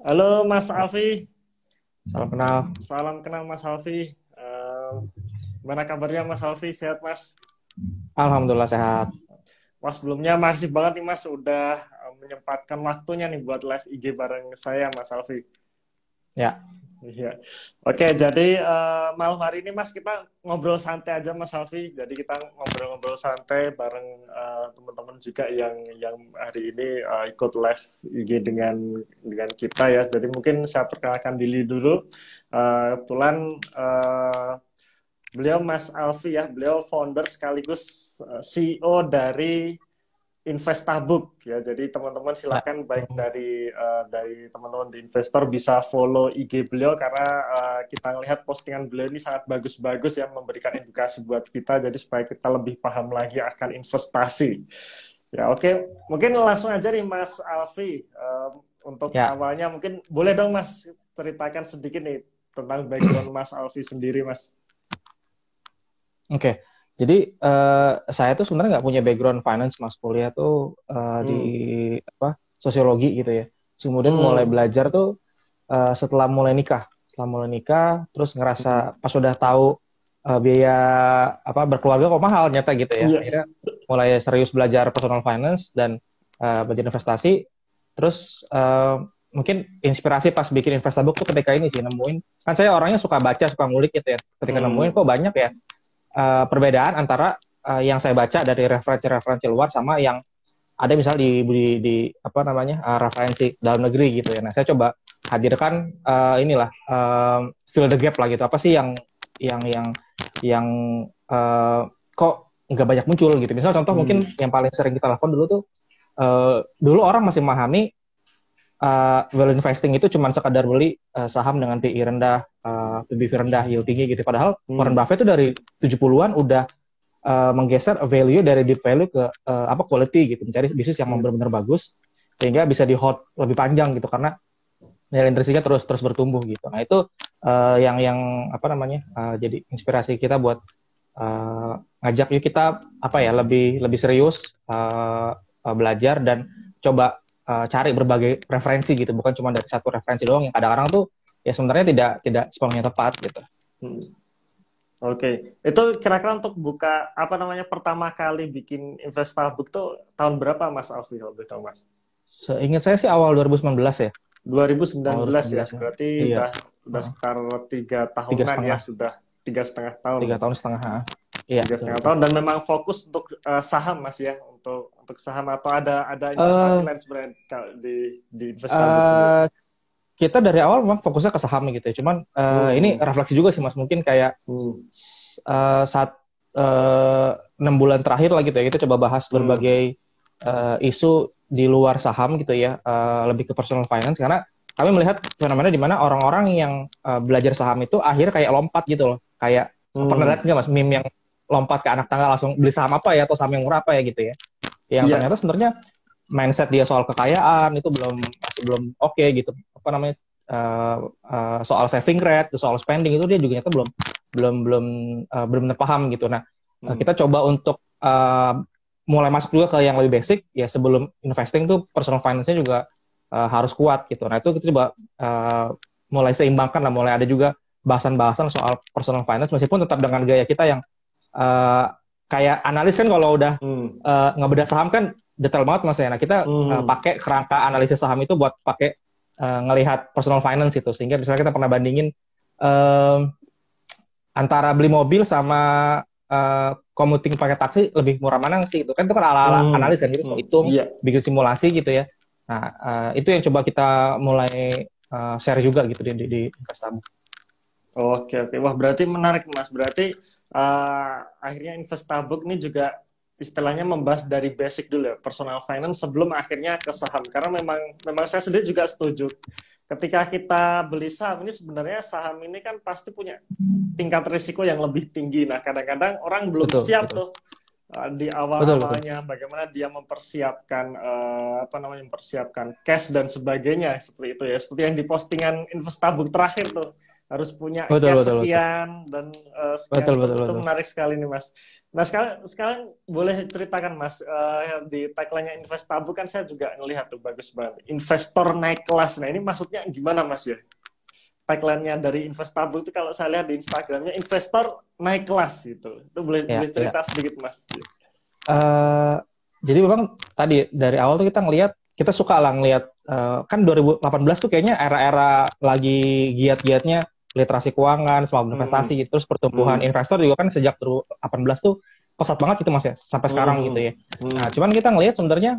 Halo Mas Alfi, Salam kenal. salam kenal Mas Alfi. Gimana kabarnya Mas Alfi? Sehat Mas? Alhamdulillah sehat. Wah sebelumnya makasih banget nih Mas udah menyempatkan waktunya nih buat live IG bareng saya Mas Alfi. Ya, Iya. Oke, jadi malam hari ini Mas kita ngobrol santai aja Mas Alfi. Jadi kita ngobrol-ngobrol santai bareng teman-teman juga yang hari ini ikut live IG dengan kita ya. Jadi mungkin saya perkenalkan diri dulu. Kebetulan beliau Mas Alfi ya, beliau founder sekaligus CEO dari Investabook ya. Jadi teman-teman ya. silakan baik dari teman-teman di investor bisa follow IG beliau karena kita melihat postingan beliau ini sangat bagus-bagus ya memberikan edukasi buat kita jadi supaya kita lebih paham lagi akan investasi. Ya oke, mungkin langsung aja nih Mas Alfi. Untuk Ya. awalnya mungkin boleh dong Mas ceritakan sedikit nih tentang background Mas Alfi sendiri Mas. Oke. Jadi saya tuh sebenarnya nggak punya background finance, mas. Kuliah tuh di Hmm. apa sosiologi gitu ya. Kemudian mulai Hmm. belajar tuh setelah mulai nikah. Setelah mulai nikah, terus Hmm. ngerasa pas udah tahu biaya berkeluarga kok mahal nyata gitu ya. Iya. Akhirnya mulai serius belajar personal finance dan belajar investasi. Terus mungkin inspirasi pas bikin Investabook tuh ketika ini sih nemuin. Kan saya orangnya suka baca, suka ngulik gitu ya. Ketika nemuin Hmm. kok banyak ya perbedaan antara yang saya baca dari referensi-referensi luar sama yang ada misal di apa namanya referensi dalam negeri gitu ya. Nah, saya coba hadirkan inilah fill the gap lah gitu. Apa sih yang yang yang kok nggak banyak muncul gitu. Misal contoh mungkin Hmm. yang paling sering kita lakukan dulu tuh dulu orang masih memahami value investing itu cuma sekadar beli saham dengan PI rendah, PBV rendah, yield tinggi gitu. Padahal Warren Hmm. Buffett itu dari 70-an udah menggeser value dari deep value ke quality gitu, mencari bisnis yang Hmm. benar-benar bagus sehingga bisa di hold lebih panjang gitu karena nilai intrinsiknya terus terus bertumbuh gitu. Nah, itu yang apa namanya jadi inspirasi kita buat ngajak yuk kita apa ya lebih lebih serius belajar dan coba cari berbagai referensi gitu, bukan cuma dari satu referensi doang yang kadang-kadang tuh ya sebenarnya tidak sepenuhnya tepat gitu. Hmm. Oke, itu kira-kira untuk buka apa namanya pertama kali bikin Investabook tuh tahun berapa Mas Alfi kalau boleh tahu Mas? Seingat saya sih awal 2019 ya. Awal 2019 ya, 2019 ya. berarti Iya. udah sekitar 3 tahunan ya, 3,5. sudah 3,5 tahun, 3 tahun setengah. Ya, tiga betul setengah betul. tahun dan memang fokus untuk saham Mas ya, untuk saham atau ada investasi Eh lain sebenarnya kalau di Investabook sendiri. eh, kita dari awal memang fokusnya ke saham gitu ya. Cuman ini Hmm. refleksi juga sih Mas. Mungkin kayak Hmm. saat eh, 6 bulan terakhir lah gitu ya, kita coba bahas Hmm. berbagai isu di luar saham gitu ya, lebih ke personal finance karena kami melihat fenomena di mana orang-orang yang belajar saham itu akhirnya kayak lompat gitu loh. Kayak pernah lihat Hmm. nggak Mas meme yang lompat ke anak tangga langsung beli saham apa ya atau saham yang murah apa ya gitu ya. Yang ternyata Iya. sebenarnya mindset dia soal kekayaan itu masih belum oke gitu. Apa namanya soal saving rate, soal spending itu dia juga nyata belum belum belum benar-benar paham gitu. Nah, Hmm. kita coba untuk mulai masuk juga ke yang lebih basic ya sebelum investing tuh personal finance-nya juga harus kuat gitu. Nah, itu kita coba mulai seimbangkan lah, mulai ada juga bahasan-bahasan soal personal finance meskipun tetap dengan gaya kita yang eh, kayak analis kan kalau udah Hmm. ngebedah saham kan detail banget mas ya. Nah kita Hmm. pakai kerangka analisis saham itu buat pakai ngelihat personal finance itu sehingga misalnya kita pernah bandingin eh, antara beli mobil sama commuting pakai taksi lebih murah mana sih itu kan ala-ala Hmm. analis kan gitu so Hmm. hitung Iya. bikin simulasi gitu ya. Nah itu yang coba kita mulai share juga gitu di Investabook. Oke, oke. Wah, berarti menarik, Mas. Berarti akhirnya Investabook ini juga istilahnya membahas dari basic dulu ya, personal finance sebelum akhirnya ke saham. Karena memang memang saya sendiri juga setuju. Ketika kita beli saham ini sebenarnya saham ini kan pasti punya tingkat risiko yang lebih tinggi. Nah, kadang-kadang orang belum Betul siap betul tuh di betul betul. awal-awalnya bagaimana dia mempersiapkan apa namanya mempersiapkan cash dan sebagainya seperti itu ya. Seperti yang di postingan Investabook terakhir tuh harus punya Betul, cash betul, betul. sekian dan sekian. Betul, betul, Itu betul. menarik sekali nih Mas. Nah sekarang boleh ceritakan Mas, di tagline-nya Investabu kan saya juga ngelihat tuh bagus banget. Investor naik kelas. Nah ini maksudnya gimana Mas ya? Tagline-nya dari Investabu itu kalau saya lihat di Instagramnya investor naik kelas gitu. Itu boleh Ya, boleh ya. cerita sedikit Mas. Eh, jadi memang tadi dari awal tuh kita ngelihat, kita suka lah ngelihat, kan 2018 tuh kayaknya era-era lagi giat-giatnya literasi keuangan, sama Hmm. investasi gitu. Terus pertumbuhan Hmm. investor juga kan sejak 2018 tuh pesat banget gitu Mas ya, sampai sekarang gitu Hmm. ya. Nah, Hmm. cuman kita ngelihat sebenarnya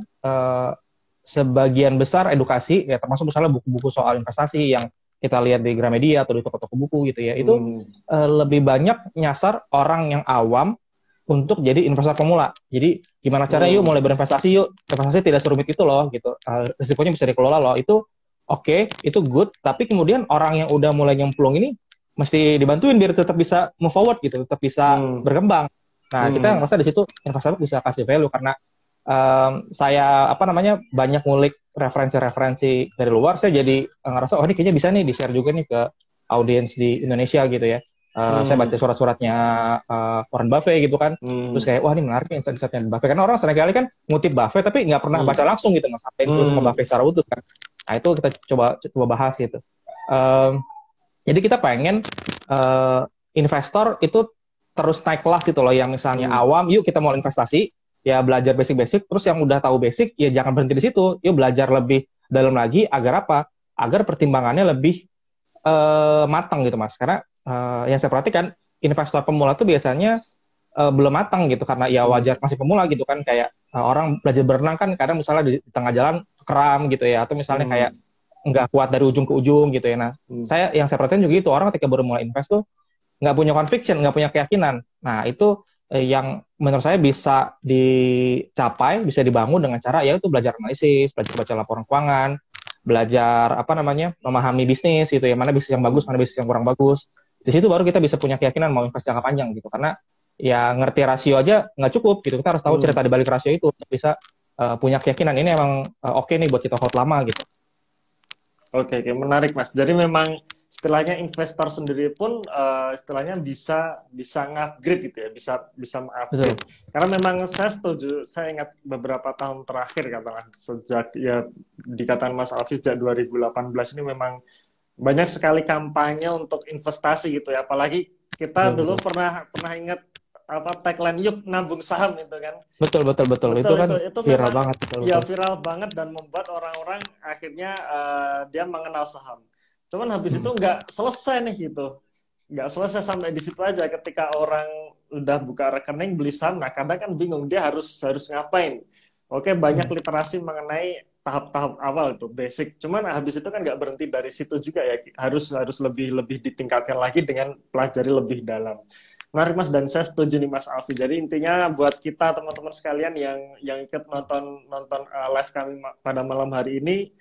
sebagian besar edukasi ya, termasuk misalnya buku-buku soal investasi yang kita lihat di Gramedia atau di toko-toko buku gitu ya, itu Hmm. lebih banyak nyasar orang yang awam untuk jadi investor pemula. Jadi gimana caranya yuk Hmm. mulai berinvestasi yuk. Investasi tidak serumit itu loh gitu. Risikonya bisa dikelola loh. Itu oke, itu good. Tapi kemudian orang yang udah mulai nyemplung ini mesti dibantuin biar tetap bisa move forward gitu, tetap bisa Hmm. berkembang. Nah, kita Hmm. ngerasa di situ investor bisa kasih value karena saya apa namanya banyak ngulik referensi-referensi dari luar. Saya jadi ngerasa oh ini kayaknya bisa nih di-share juga nih ke audiens di Indonesia gitu ya. Saya baca Hmm. surat-suratnya Warren Buffett gitu kan, terus Hmm. kayak wah ini menarik nih insight-insightnya Buffett, karena orang seringkali kan ngutip Buffett tapi nggak pernah baca Hmm. langsung gitu mas, apa yang ditulis sama Hmm. Buffett secara utuh kan. Nah itu kita coba bahas gitu. Um, jadi kita pengen uh, investor itu terus naik kelas gitu loh, yang misalnya Hmm. awam yuk kita mau investasi ya belajar basic-basic, terus yang udah tahu basic ya jangan berhenti di situ, yuk belajar lebih dalam lagi agar apa, agar pertimbangannya lebih matang gitu mas, karena yang saya perhatikan investor pemula tuh biasanya belum matang gitu, karena ya Hmm. wajar masih pemula gitu kan, kayak orang belajar berenang kan kadang misalnya di tengah jalan keram gitu ya, atau misalnya kayak Hmm. nggak kuat dari ujung ke ujung gitu ya. Nah Hmm. yang saya perhatiin juga itu orang ketika baru mulai invest tuh nggak punya conviction, nggak punya keyakinan. Nah itu yang menurut saya bisa dicapai, bisa dibangun dengan cara ya itu belajar analisis, belajar baca laporan keuangan, belajar apa namanya memahami bisnis gitu ya, mana bisnis yang bagus, Hmm. mana bisnis yang kurang bagus. Di situ baru kita bisa punya keyakinan mau invest jangka panjang gitu, karena ya ngerti rasio aja nggak cukup gitu, kita harus tahu Hmm. cerita di balik rasio itu untuk bisa punya keyakinan ini emang oke nih buat kita hold lama gitu. Oke, oke, menarik Mas. Jadi memang istilahnya investor sendiri pun istilahnya bisa bisa ngupgrade gitu ya, bisa bisa Betul. mengupgrade. Karena memang saya setuju, saya ingat beberapa tahun terakhir katakan sejak ya dikatakan Mas Alfi sejak 2018 ini memang banyak sekali kampanye untuk investasi gitu ya. Apalagi kita Betul, dulu betul. pernah pernah ingat apa tagline yuk nabung saham itu kan. Betul, betul, betul. Itu Betul kan itu viral memang banget, betul, ya betul. viral banget dan membuat orang-orang akhirnya dia mengenal saham. Cuman habis itu Hmm. nggak selesai nih gitu, nggak selesai sampai di situ aja. Ketika orang udah buka rekening beli saham, nah kadang kan bingung dia harus harus ngapain. Oke, banyak Hmm. literasi mengenai tahap-tahap awal itu basic. Cuman habis itu kan nggak berhenti dari situ juga ya, harus harus lebih lebih ditingkatkan lagi dengan pelajari lebih dalam. Menarik Mas, dan saya setuju nih Mas Alfi. Jadi intinya buat kita teman-teman sekalian yang ikut nonton nonton live kami pada malam hari ini,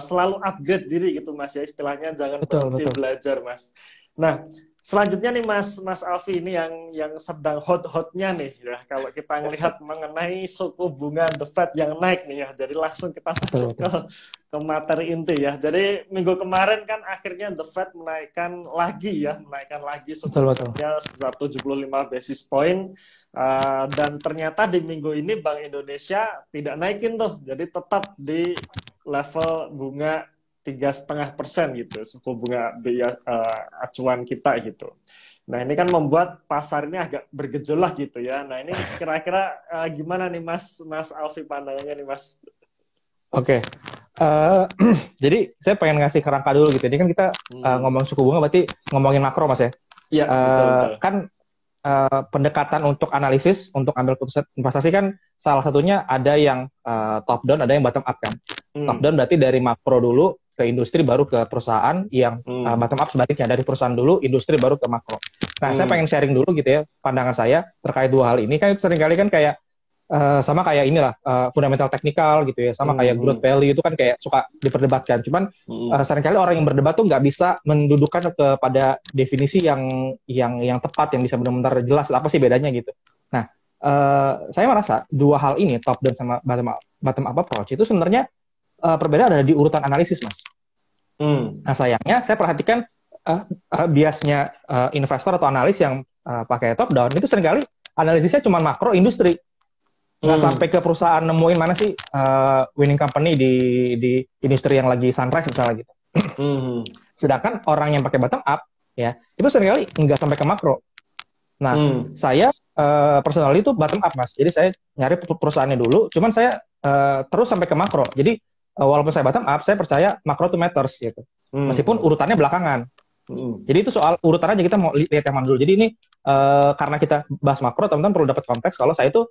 selalu upgrade diri gitu Mas ya, istilahnya jangan Betul, berhenti betul. belajar Mas. Nah selanjutnya nih Mas Alfi, ini yang sedang hot-hotnya nih ya, kalau kita ngelihat mengenai suku bunga The Fed yang naik nih ya. Jadi langsung kita Betul, masuk betul. ke materi inti ya. Jadi minggu kemarin kan akhirnya The Fed menaikkan lagi suku Betul, betul. bunganya 175 basis point. Dan ternyata di minggu ini Bank Indonesia tidak naikin tuh, jadi tetap di level bunga 3,5% gitu, suku bunga BI acuan kita gitu. Nah ini kan membuat pasar ini agak bergejolak gitu ya. Nah ini kira-kira gimana nih Mas Alfi pandangannya nih Mas? Oke. Eh, jadi saya pengen ngasih kerangka dulu gitu. Ini kan kita ngomong suku bunga berarti ngomongin makro Mas ya. Iya betul betul. Kan pendekatan untuk analisis, untuk ambil keputusan investasi kan salah satunya ada yang top down, ada yang bottom up kan. Top down berarti dari makro dulu ke industri baru ke perusahaan, yang bottom up sebaliknya dari perusahaan dulu, industri baru ke makro. Nah, saya pengen sharing dulu gitu ya pandangan saya terkait dua hal ini. Kan itu seringkali kan kayak sama kayak inilah fundamental teknikal gitu ya, sama kayak growth value itu kan kayak suka diperdebatkan. Cuman seringkali orang yang berdebat tuh nggak bisa mendudukan kepada definisi yang tepat, yang bisa benar-benar jelas apa sih bedanya gitu. Nah, saya merasa dua hal ini, top down sama bottom up approach, itu sebenarnya perbedaan ada di urutan analisis, Mas. Nah, sayangnya saya perhatikan biasnya investor atau analis yang pakai top down itu seringkali analisisnya cuma makro industri, nggak sampai ke perusahaan nemuin mana sih winning company di industri yang lagi sunrise misalnya gitu. Sedangkan orang yang pakai bottom up ya itu seringkali nggak sampai ke makro. Nah, saya personally itu bottom up mas. Jadi saya nyari perusahaannya dulu, cuman saya terus sampai ke makro. Jadi walaupun saya bottom up, saya percaya makro itu matters gitu. Meskipun urutannya belakangan. Jadi itu soal urutan aja, kita mau lihat yang mana dulu. Jadi ini karena kita bahas makro, teman-teman perlu dapat konteks kalau saya itu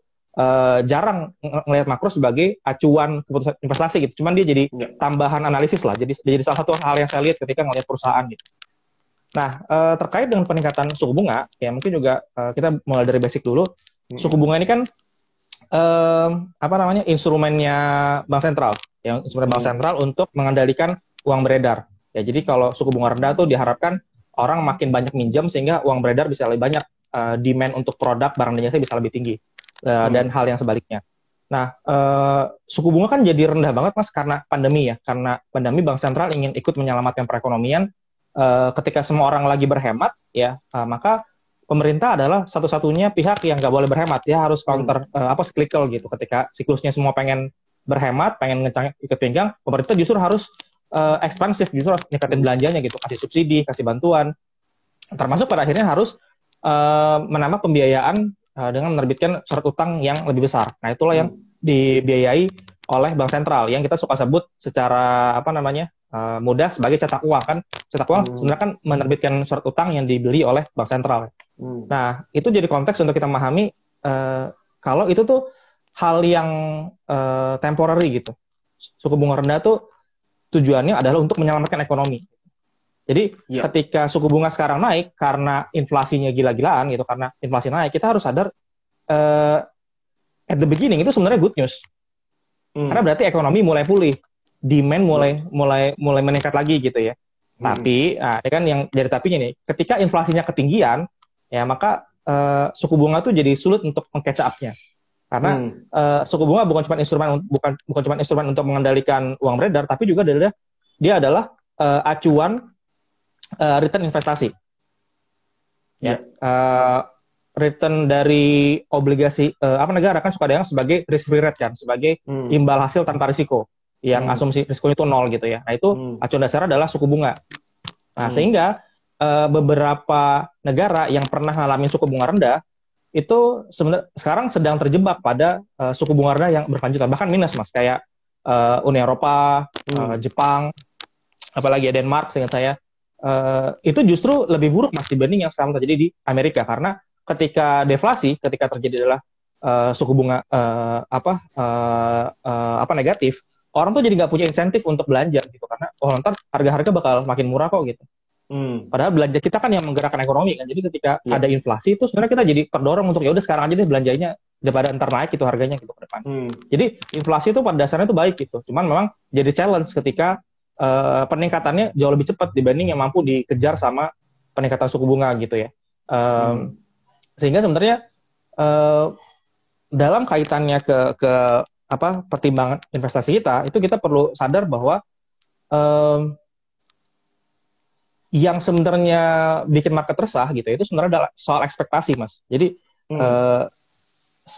jarang ngelihat makro sebagai acuan keputusan investasi gitu. Cuman dia jadi tambahan analisis lah. Jadi salah satu hal yang saya lihat ketika ngelihat perusahaan gitu. Nah, terkait dengan peningkatan suku bunga, ya mungkin juga kita mulai dari basic dulu. Suku bunga ini kan instrumennya bank sentral, yang instrumen bank sentral untuk mengendalikan uang beredar. Ya, jadi kalau suku bunga rendah tuh diharapkan orang makin banyak minjam sehingga uang beredar bisa lebih banyak, demand untuk produk barang dan jasa bisa lebih tinggi, dan hal yang sebaliknya. Nah, suku bunga kan jadi rendah banget mas karena pandemi ya, karena pandemi bank sentral ingin ikut menyelamatkan perekonomian. Ketika semua orang lagi berhemat, ya maka pemerintah adalah satu-satunya pihak yang nggak boleh berhemat. Dia harus counter cyclical gitu. Ketika siklusnya semua pengen berhemat, pengen ngecang ikut pinggang, pemerintah justru harus ekspansif, justru harus ningkatin belanjanya gitu, kasih subsidi, kasih bantuan. Termasuk pada akhirnya harus menambah pembiayaan dengan menerbitkan surat utang yang lebih besar. Nah itulah yang dibiayai oleh bank sentral yang kita suka sebut secara mudah sebagai cetak uang kan. Cetak uang sebenarnya kan menerbitkan surat utang yang dibeli oleh bank sentral. Nah, itu jadi konteks untuk kita memahami kalau itu tuh hal yang temporary gitu. Suku bunga rendah tuh tujuannya adalah untuk menyelamatkan ekonomi. Jadi ketika suku bunga sekarang naik karena inflasinya gila-gilaan gitu, karena inflasi naik, kita harus sadar at the beginning itu sebenarnya good news. Karena berarti ekonomi mulai pulih, demand mulai meningkat lagi gitu ya. Tapi, ini kan yang jadi tapinya nih, ketika inflasinya ketinggian, ya maka suku bunga tuh jadi sulit untuk meng-catch up-nya. Karena suku bunga bukan cuma instrumen untuk mengendalikan uang beredar, tapi juga dia adalah acuan return investasi. Ya. Return dari obligasi negara kan suka ada yang sebagai risk free rate kan, sebagai imbal hasil tanpa risiko, yang asumsi risikonya itu 0 gitu ya. Nah itu acuan dasar adalah suku bunga. Nah sehingga beberapa negara yang pernah ngalamin suku bunga rendah itu sekarang sedang terjebak pada suku bunga rendah yang berkelanjutan, bahkan minus mas, kayak Uni Eropa, Jepang, apalagi Denmark seingat saya. Itu justru lebih buruk mas dibanding yang sekarang terjadi di Amerika, karena ketika deflasi, ketika terjadi adalah suku bunga negatif, orang tuh jadi nggak punya insentif untuk belanja gitu, karena ntar harga-harga bakal makin murah kok gitu. Padahal belanja kita kan yang menggerakkan ekonomi kan, jadi ketika ada inflasi itu sebenarnya kita jadi terdorong untuk ya udah sekarang aja deh belanjanya daripada ntar naik itu harganya gitu ke depan. Jadi inflasi itu pada dasarnya itu baik gitu, cuman memang jadi challenge ketika peningkatannya jauh lebih cepat dibanding yang mampu dikejar sama peningkatan suku bunga gitu ya. Sehingga sebenarnya dalam kaitannya ke pertimbangan investasi kita, itu kita perlu sadar bahwa yang sebenarnya bikin market resah gitu itu sebenarnya adalah soal ekspektasi mas. Jadi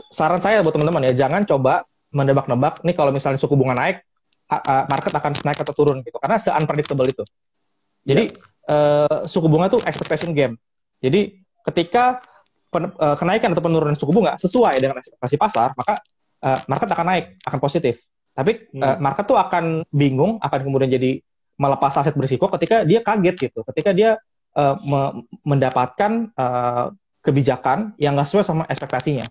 saran saya buat teman-teman ya, jangan coba menebak-nebak nih kalau misalnya suku bunga naik, market akan naik atau turun gitu, karena se-unpredictable itu. Jadi suku bunga itu expectation game. Jadi ketika kenaikan atau penurunan suku bunga sesuai dengan ekspektasi pasar, maka market akan naik, akan positif. Tapi market tuh akan bingung, akan kemudian jadi melepas aset berisiko ketika dia kaget gitu, ketika dia mendapatkan kebijakan yang nggak sesuai sama ekspektasinya.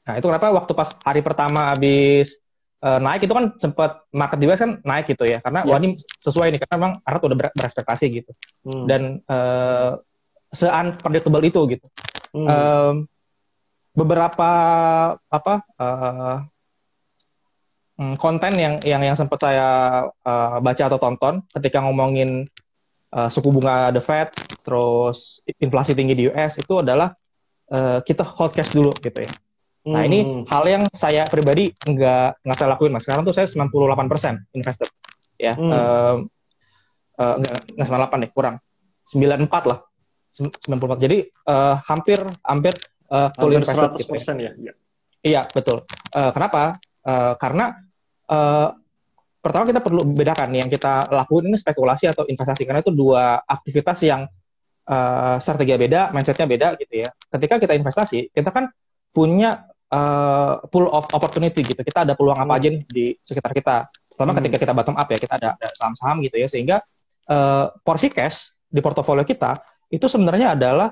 Nah itu kenapa waktu pas hari pertama habis naik itu kan sempat market di US kan naik gitu ya, karena wah ini sesuai nih, karena memang market udah berekspektasi gitu. Dan se-unpredictable itu gitu. Beberapa konten yang sempat saya baca atau tonton ketika ngomongin suku bunga The Fed, terus inflasi tinggi di US, itu adalah kita hold cash dulu gitu ya. Nah ini hal yang saya pribadi nggak saya lakuin mas. Sekarang tuh saya 98% invested ya, nggak 98 deh, kurang. 94 lah. 94. Jadi hampir hampir full Hampir invested gitu ya. 100% ya. Ya. Iya, betul. Kenapa? Karena pertama kita perlu bedakan yang kita lakuin ini spekulasi atau investasi, karena itu dua aktivitas yang strategi beda, mindsetnya beda gitu ya. Ketika kita investasi, kita kan punya pool of opportunity gitu. Kita ada peluang apa aja nih di sekitar kita. Pertama ketika kita bottom up ya, kita ada saham-saham gitu ya, sehingga porsi cash di portofolio kita itu sebenarnya adalah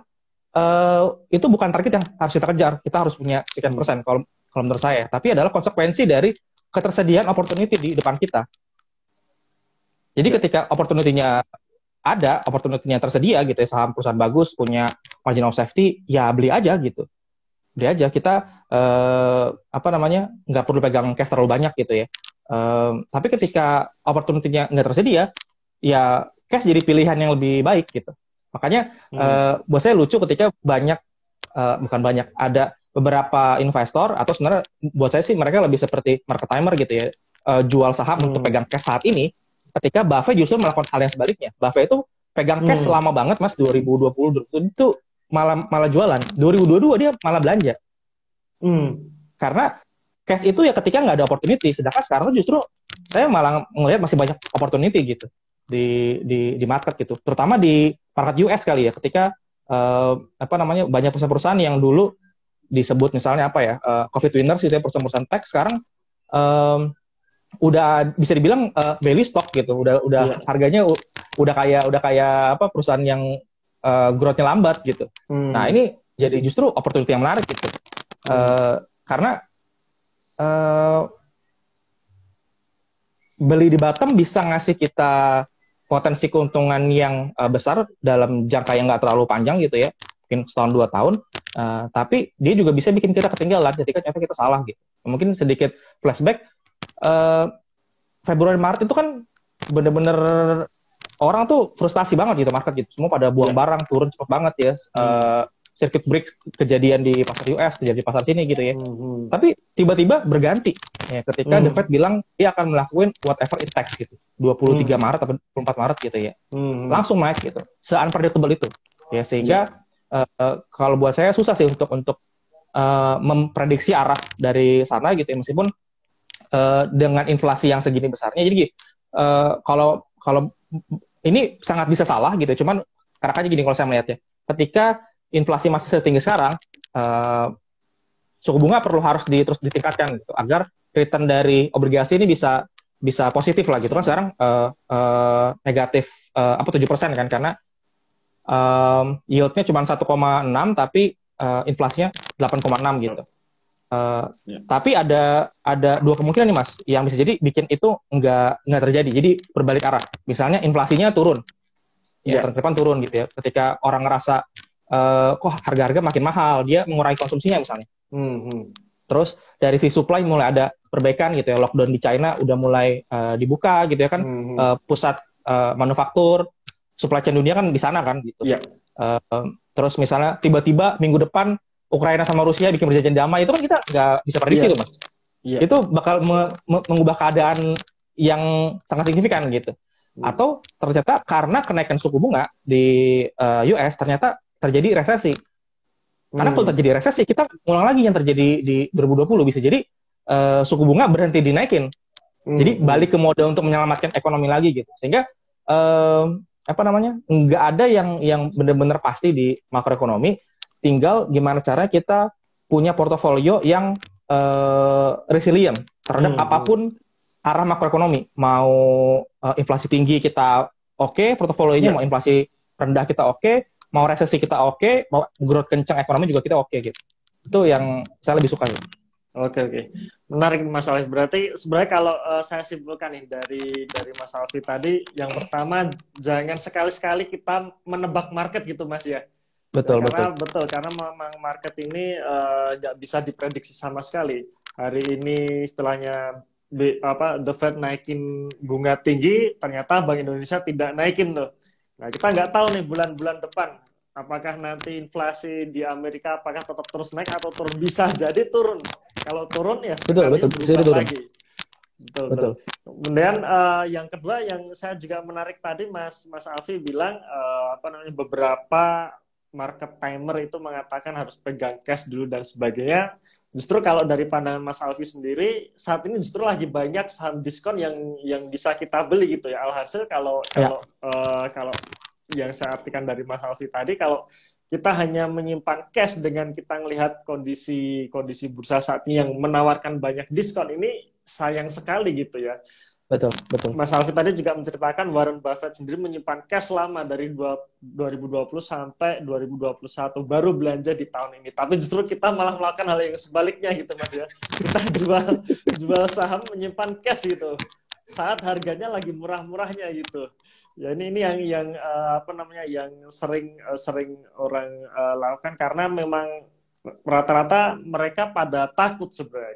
itu bukan target yang harus kita kejar. Kita harus punya sekian persen kalau menurut saya. Tapi adalah konsekuensi dari ketersediaan opportunity di depan kita. Jadi ketika opportunity-nya ada, opportunity-nya tersedia gitu ya, saham perusahaan bagus, punya margin of safety, ya beli aja gitu. Beli aja. Kita nggak perlu pegang cash terlalu banyak gitu ya. Tapi ketika opportunity-nya nggak tersedia, ya cash jadi pilihan yang lebih baik gitu. Makanya buat saya lucu ketika ada beberapa investor, atau sebenarnya buat saya sih mereka lebih seperti market timer gitu ya, jual saham untuk pegang cash saat ini, ketika Buffett justru melakukan hal yang sebaliknya. Buffett itu pegang cash lama banget mas, 2020 itu malah jualan, 2022 dia malah belanja. Karena cash itu ya ketika nggak ada opportunity, sedangkan sekarang justru saya malah melihat masih banyak opportunity gitu di market gitu, terutama di market US kali ya, ketika banyak perusahaan-perusahaan yang dulu disebut misalnya COVID winners gitu ya, perusahaan-perusahaan tech sekarang udah bisa dibilang value stock gitu, udah harganya udah kayak perusahaan yang growth-nya lambat gitu. Nah ini jadi justru opportunity yang menarik gitu, karena beli di bottom bisa ngasih kita potensi keuntungan yang besar dalam jangka yang nggak terlalu panjang gitu ya, mungkin setahun 2 tahun, tapi dia juga bisa bikin kita ketinggalan ketika ternyata kita salah gitu. Mungkin sedikit flashback, Februari Maret itu kan bener-bener orang tuh frustasi banget gitu market gitu, semua pada buang barang, turun cepet banget ya, circuit break kejadian di pasar US, kejadian di pasar sini gitu ya. Tapi tiba-tiba berganti ya, ketika The Fed bilang dia akan melakukan whatever it takes gitu, 23 Maret atau 24 Maret gitu ya, langsung naik gitu, se-unpredictable itu ya, sehingga kalau buat saya susah sih untuk memprediksi arah dari sana gitu ya, meskipun dengan inflasi yang segini besarnya. Jadi kalau ini sangat bisa salah gitu, cuman karena gini kalau saya melihatnya, ketika inflasi masih setinggi sekarang, suku bunga harus terus ditingkatkan gitu, agar return dari obligasi ini bisa positif lah gitu kan. Sekarang negatif 7% kan, karena yieldnya cuma 1,6 tapi inflasinya 8,6 gitu. Tapi ada 2 kemungkinan nih mas, yang bisa jadi bikin itu nggak terjadi, jadi berbalik arah. Misalnya inflasinya turun, tahun depan turun gitu ya, ketika orang ngerasa kok harga-harga makin mahal, dia mengurangi konsumsinya misalnya. Terus dari sisi supply mulai ada perbaikan gitu ya, lockdown di China udah mulai dibuka gitu ya kan, pusat manufaktur, supply chain dunia kan di sana kan gitu. Terus misalnya tiba-tiba minggu depan Ukraina sama Rusia bikin perjanjian damai, itu kan kita nggak bisa prediksi tuh mas. Itu bakal mengubah keadaan yang sangat signifikan gitu. Atau ternyata karena kenaikan suku bunga di US ternyata terjadi resesi. Karena kalau terjadi resesi, kita ulang lagi yang terjadi di 2020. Bisa jadi suku bunga berhenti dinaikin. Jadi balik ke mode untuk menyelamatkan ekonomi lagi gitu. Sehingga nggak ada yang benar-benar pasti di makroekonomi. Tinggal gimana caranya kita punya portofolio yang resilient terhadap apapun arah makroekonomi. Mau inflasi tinggi kita oke, portofolionya mau inflasi rendah kita oke, mau resesi kita oke, mau growth kencang ekonomi juga kita oke gitu. Itu yang saya lebih suka. Oke. Menarik Mas Alif. Berarti sebenarnya kalau saya simpulkan nih dari Mas Alif tadi, yang pertama jangan sekali-sekali kita menebak market gitu Mas ya. Betul. Karena memang market ini nggak bisa diprediksi sama sekali. Hari ini istilahnya The Fed naikin bunga tinggi, ternyata Bank Indonesia tidak naikin tuh. Nah, kita nggak tahu nih bulan-bulan depan, apakah nanti inflasi di Amerika apakah tetap terus naik atau turun. Bisa jadi turun. Kalau turun ya betul, berubah lagi. betul, betul. Betul. Kemudian yang kedua yang saya juga menarik tadi Mas Alfi bilang apa namanya beberapa market timer itu mengatakan harus pegang cash dulu dan sebagainya. Justru kalau dari pandangan Mas Alfi sendiri saat ini justru lagi banyak saham diskon yang bisa kita beli gitu ya. Alhasil kalau Ya, kalau yang saya artikan dari Mas Alfi tadi kalau kita hanya menyimpan cash dengan kita melihat kondisi kondisi bursa saat ini yang menawarkan banyak diskon ini sayang sekali gitu ya. betul, betul. Mas Alfi tadi juga menceritakan Warren Buffett sendiri menyimpan cash lama dari 2020 sampai 2021 baru belanja di tahun ini. Tapi justru kita malah melakukan hal yang sebaliknya gitu Mas ya. Kita jual saham menyimpan cash gitu saat harganya lagi murah-murahnya gitu. Ya ini yang apa namanya yang sering orang lakukan karena memang rata-rata mereka pada takut sebenarnya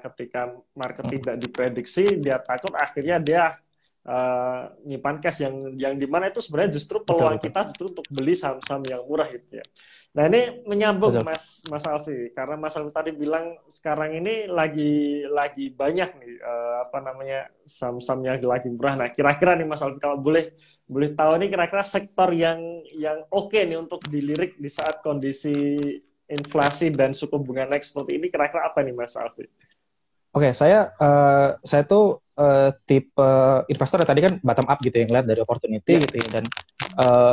ketika market tidak diprediksi dia takut akhirnya dia nyimpan cash yang dimana itu sebenarnya justru Betul, peluang betul. kita justru untuk beli saham-saham yang murah gitu ya. Nah ini menyambung Betul. Mas Alfi karena Mas Alfi tadi bilang sekarang ini lagi banyak nih apa namanya saham-saham yang lagi murah. Nah kira-kira nih Mas Alfi kalau boleh boleh tahu nih kira-kira sektor yang oke nih untuk dilirik di saat kondisi inflasi dan suku bunga naik seperti ini kira-kira apa nih Mas Alfi? Oke, saya tuh tipe investor yang tadi kan bottom up gitu yang lihat dari opportunity Ya. gitu ya. Dan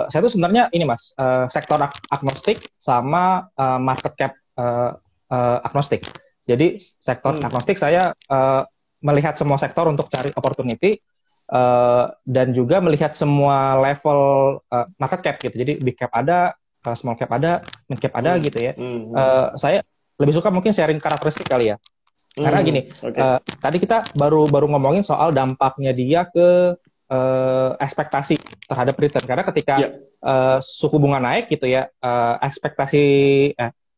saya tuh sebenarnya ini Mas, sektor agnostik sama market cap agnostik. Jadi sektor agnostik saya melihat semua sektor untuk cari opportunity dan juga melihat semua level market cap gitu. Jadi big cap ada, small cap ada, mid cap ada gitu ya. Saya lebih suka mungkin sharing karakteristik kali ya. Karena gini, tadi kita baru ngomongin soal dampaknya dia ke ekspektasi terhadap return. Karena ketika suku bunga naik gitu ya, ekspektasi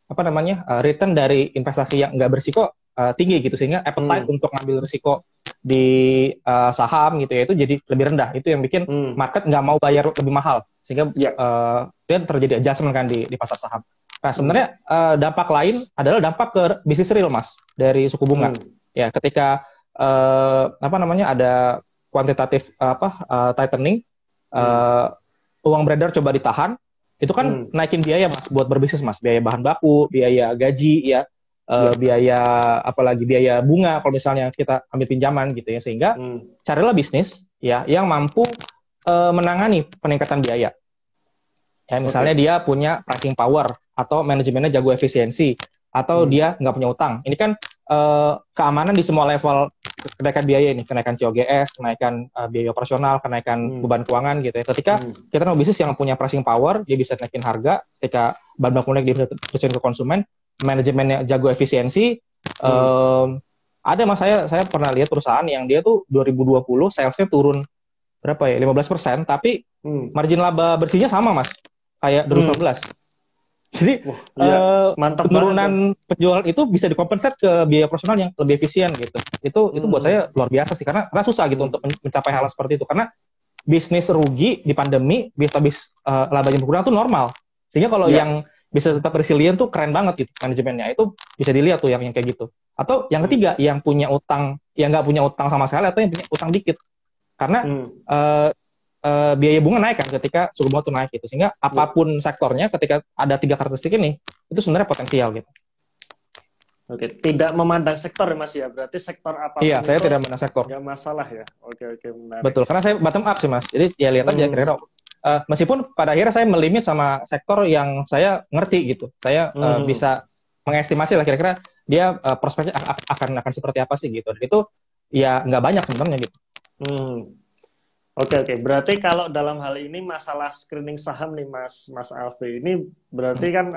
apa namanya return dari investasi yang nggak berisiko tinggi gitu, sehingga appetite untuk ngambil risiko di saham gitu ya itu jadi lebih rendah. Itu yang bikin market nggak mau bayar lebih mahal, sehingga dia terjadi adjustment kan di pasar saham. Nah, sebenarnya dampak lain adalah dampak ke bisnis real, Mas, dari suku bunga. Ya, ketika apa namanya ada kuantitatif tightening, uang beredar coba ditahan, itu kan naikin biaya, Mas, buat berbisnis, Mas. Biaya bahan baku, biaya gaji, ya, biaya apalagi biaya bunga kalau misalnya kita ambil pinjaman gitu ya. Sehingga carilah bisnis ya yang mampu menangani peningkatan biaya. Ya, misalnya dia punya pricing power atau manajemennya jago efisiensi atau dia nggak punya utang. Ini kan keamanan di semua level kenaikan biaya ini, kenaikan COGS, kenaikan biaya operasional, kenaikan beban keuangan gitu ya. Ketika kita mau bisnis yang punya pricing power, dia bisa naikin harga. Ketika bahan baku naik, dia bisa terusin ke konsumen. Manajemennya jago efisiensi. Ada Mas, saya pernah lihat perusahaan yang dia tuh 2020 salesnya turun berapa ya, 15%, tapi margin laba bersihnya sama, Mas, kayak 2019. Jadi penurunan penjualan itu bisa dikompensat ke biaya operasional yang lebih efisien gitu. Itu buat saya luar biasa sih, karena susah gitu untuk mencapai hal seperti itu. Karena bisnis rugi di pandemi, habis labanya berkurang tuh normal. Sehingga kalau yang bisa tetap resilient tuh keren banget gitu manajemennya. Itu bisa dilihat tuh yang kayak gitu. Atau yang ketiga, yang punya utang, yang nggak punya utang sama sekali atau yang punya utang dikit. Karena biaya bunga naik kan ketika suku bunga itu naik gitu, sehingga apapun sektornya ketika ada tiga karakteristik ini itu sebenarnya potensial gitu. Oke, tidak memandang sektor ya Mas ya, berarti sektor apapun iya, saya tidak memandang sektor, nggak masalah ya. Oke, menarik. Betul, karena saya bottom up sih Mas, jadi ya lihat aja kira-kira meskipun pada akhirnya saya melimit sama sektor yang saya ngerti gitu, saya bisa mengestimasi lah kira-kira dia prospeknya akan seperti apa sih gitu, dan itu ya nggak banyak sebenarnya gitu. Oke. Berarti kalau dalam hal ini masalah screening saham nih Mas Alfi, ini berarti kan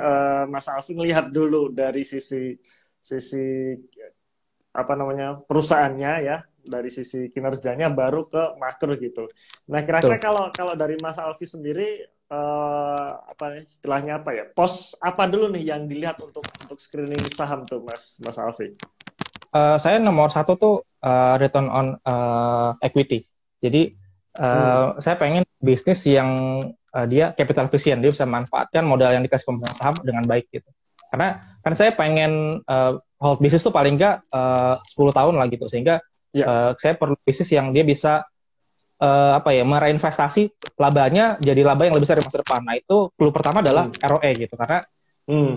Mas Alfi ngelihat dulu dari sisi apa namanya perusahaannya ya, dari sisi kinerjanya baru ke makro gitu. Nah kira-kira kalau dari Mas Alfi sendiri apa istilahnya apa ya? Pos apa dulu nih yang dilihat untuk screening saham tuh Mas Alfi? Saya nomor satu tuh return on equity. Jadi saya pengen bisnis yang dia capital efisien, dia bisa manfaatkan modal yang dikasih pemegang saham dengan baik gitu. Karena kan saya pengen hold bisnis tuh paling nggak 10 tahun lah gitu, sehingga Ya. Saya perlu bisnis yang dia bisa mereinvestasi labanya jadi laba yang lebih besar di masa depan. Nah, itu clue pertama adalah ROE gitu. Karena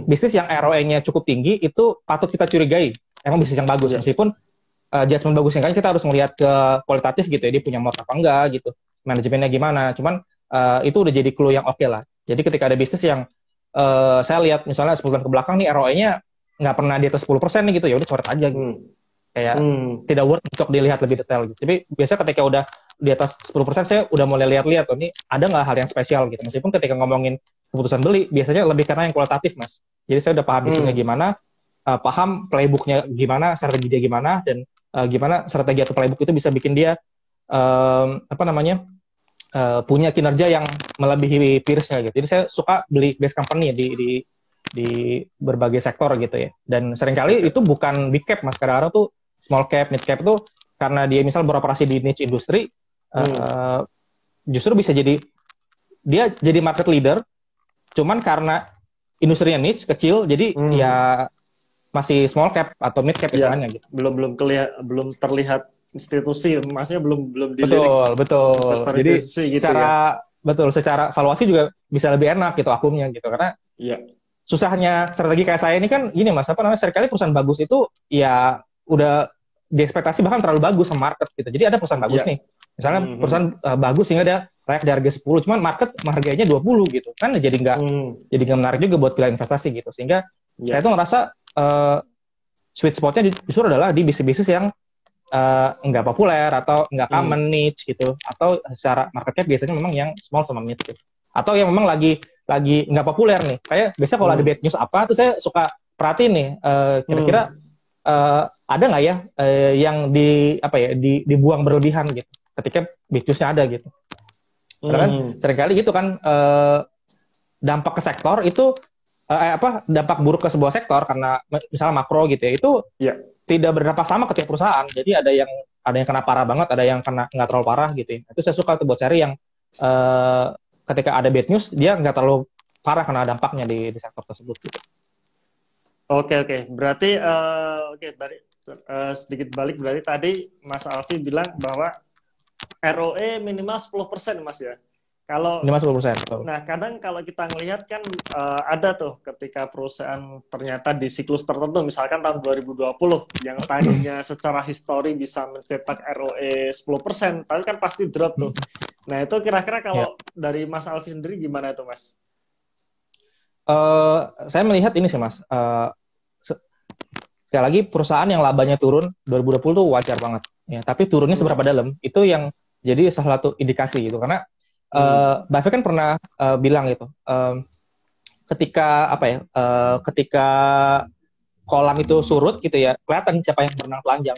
bisnis yang ROE-nya cukup tinggi itu patut kita curigai. Emang bisnis yang bagus. Meskipun judgement bagusnya kan kita harus melihat ke kualitatif gitu ya. Dia punya motor apa enggak gitu. Manajemennya gimana. Cuman itu udah jadi clue yang oke lah. Jadi ketika ada bisnis yang saya lihat misalnya 10 tahun ke belakang nih ROE-nya nggak pernah di atas 10% nih gitu, ya udah coret aja gitu. Kayak tidak worth untuk dilihat lebih detail gitu. Tapi biasanya ketika udah di atas 10% saya udah mulai lihat-lihat tuh, ini ada nggak hal yang spesial gitu. Meskipun ketika ngomongin keputusan beli, biasanya lebih karena yang kualitatif, Mas. Jadi saya udah paham bisnisnya gimana, paham playbooknya gimana, strategi dia gimana, dan gimana strategi atau playbook itu bisa bikin dia punya kinerja yang melebihi peersnya gitu. Jadi saya suka beli base company di berbagai sektor gitu ya. Dan seringkali itu bukan big cap, Mas. Kadang-kadang tuh small cap, mid cap tuh karena dia misal beroperasi di niche industri, justru bisa jadi dia jadi market leader, cuman karena industrinya niche kecil, jadi ya masih small cap atau mid cap hitungannya gitu. Belum terlihat institusi, maksudnya belum dilirik. Betul. Jadi gitu secara valuasi juga bisa lebih enak gitu akumnya gitu, karena susahnya strategi kayak saya ini kan gini, Mas, seringkali perusahaan bagus itu ya udah diekspektasi bahkan terlalu bagus sama market gitu. Jadi ada perusahaan bagus nih. Misalnya perusahaan bagus sehingga dia layak di harga 10, cuman market harganya 20 gitu. Kan jadi nggak menarik juga buat pilihan investasi gitu. Sehingga saya tuh ngerasa sweet spotnya justru adalah di bisnis-bisnis yang nggak populer atau nggak common niche gitu. Atau secara market cap biasanya memang yang small sama mid gitu. Atau yang memang lagi nggak populer nih. Kayak biasanya kalau ada bad news apa tuh saya suka perhatiin nih kira-kira ada nggak ya yang dibuang berlebihan gitu ketika bisnisnya ada gitu. Karena kan seringkali gitu kan dampak ke sektor itu dampak buruk ke sebuah sektor karena misalnya makro gitu ya, itu tidak berdampak sama ke tiap perusahaan. Jadi ada yang kena parah banget, ada yang kena nggak terlalu parah gitu ya. Itu saya suka tuh buat cari yang ketika ada bad news dia nggak terlalu parah kena dampaknya di sektor tersebut gitu. Oke. Berarti sedikit balik, berarti tadi Mas Alfi bilang bahwa ROE minimal 10%, Mas ya. Kalau minimal 10%. Nah, kadang kalau kita ngelihat kan ada tuh ketika perusahaan ternyata di siklus tertentu, misalkan tahun 2020 yang tadinya secara histori bisa mencetak ROE 10%, tapi kan pasti drop tuh. Nah, itu kira-kira kalau dari Mas Alfi sendiri gimana itu, Mas? Saya melihat ini sih, Mas. Sekali lagi perusahaan yang labanya turun 2020 tuh wajar banget. Ya, tapi turunnya seberapa dalam itu yang jadi salah satu indikasi gitu. Karena Buffett kan pernah bilang gitu, ketika kolam itu surut gitu ya, kelihatan siapa yang berenang telanjang.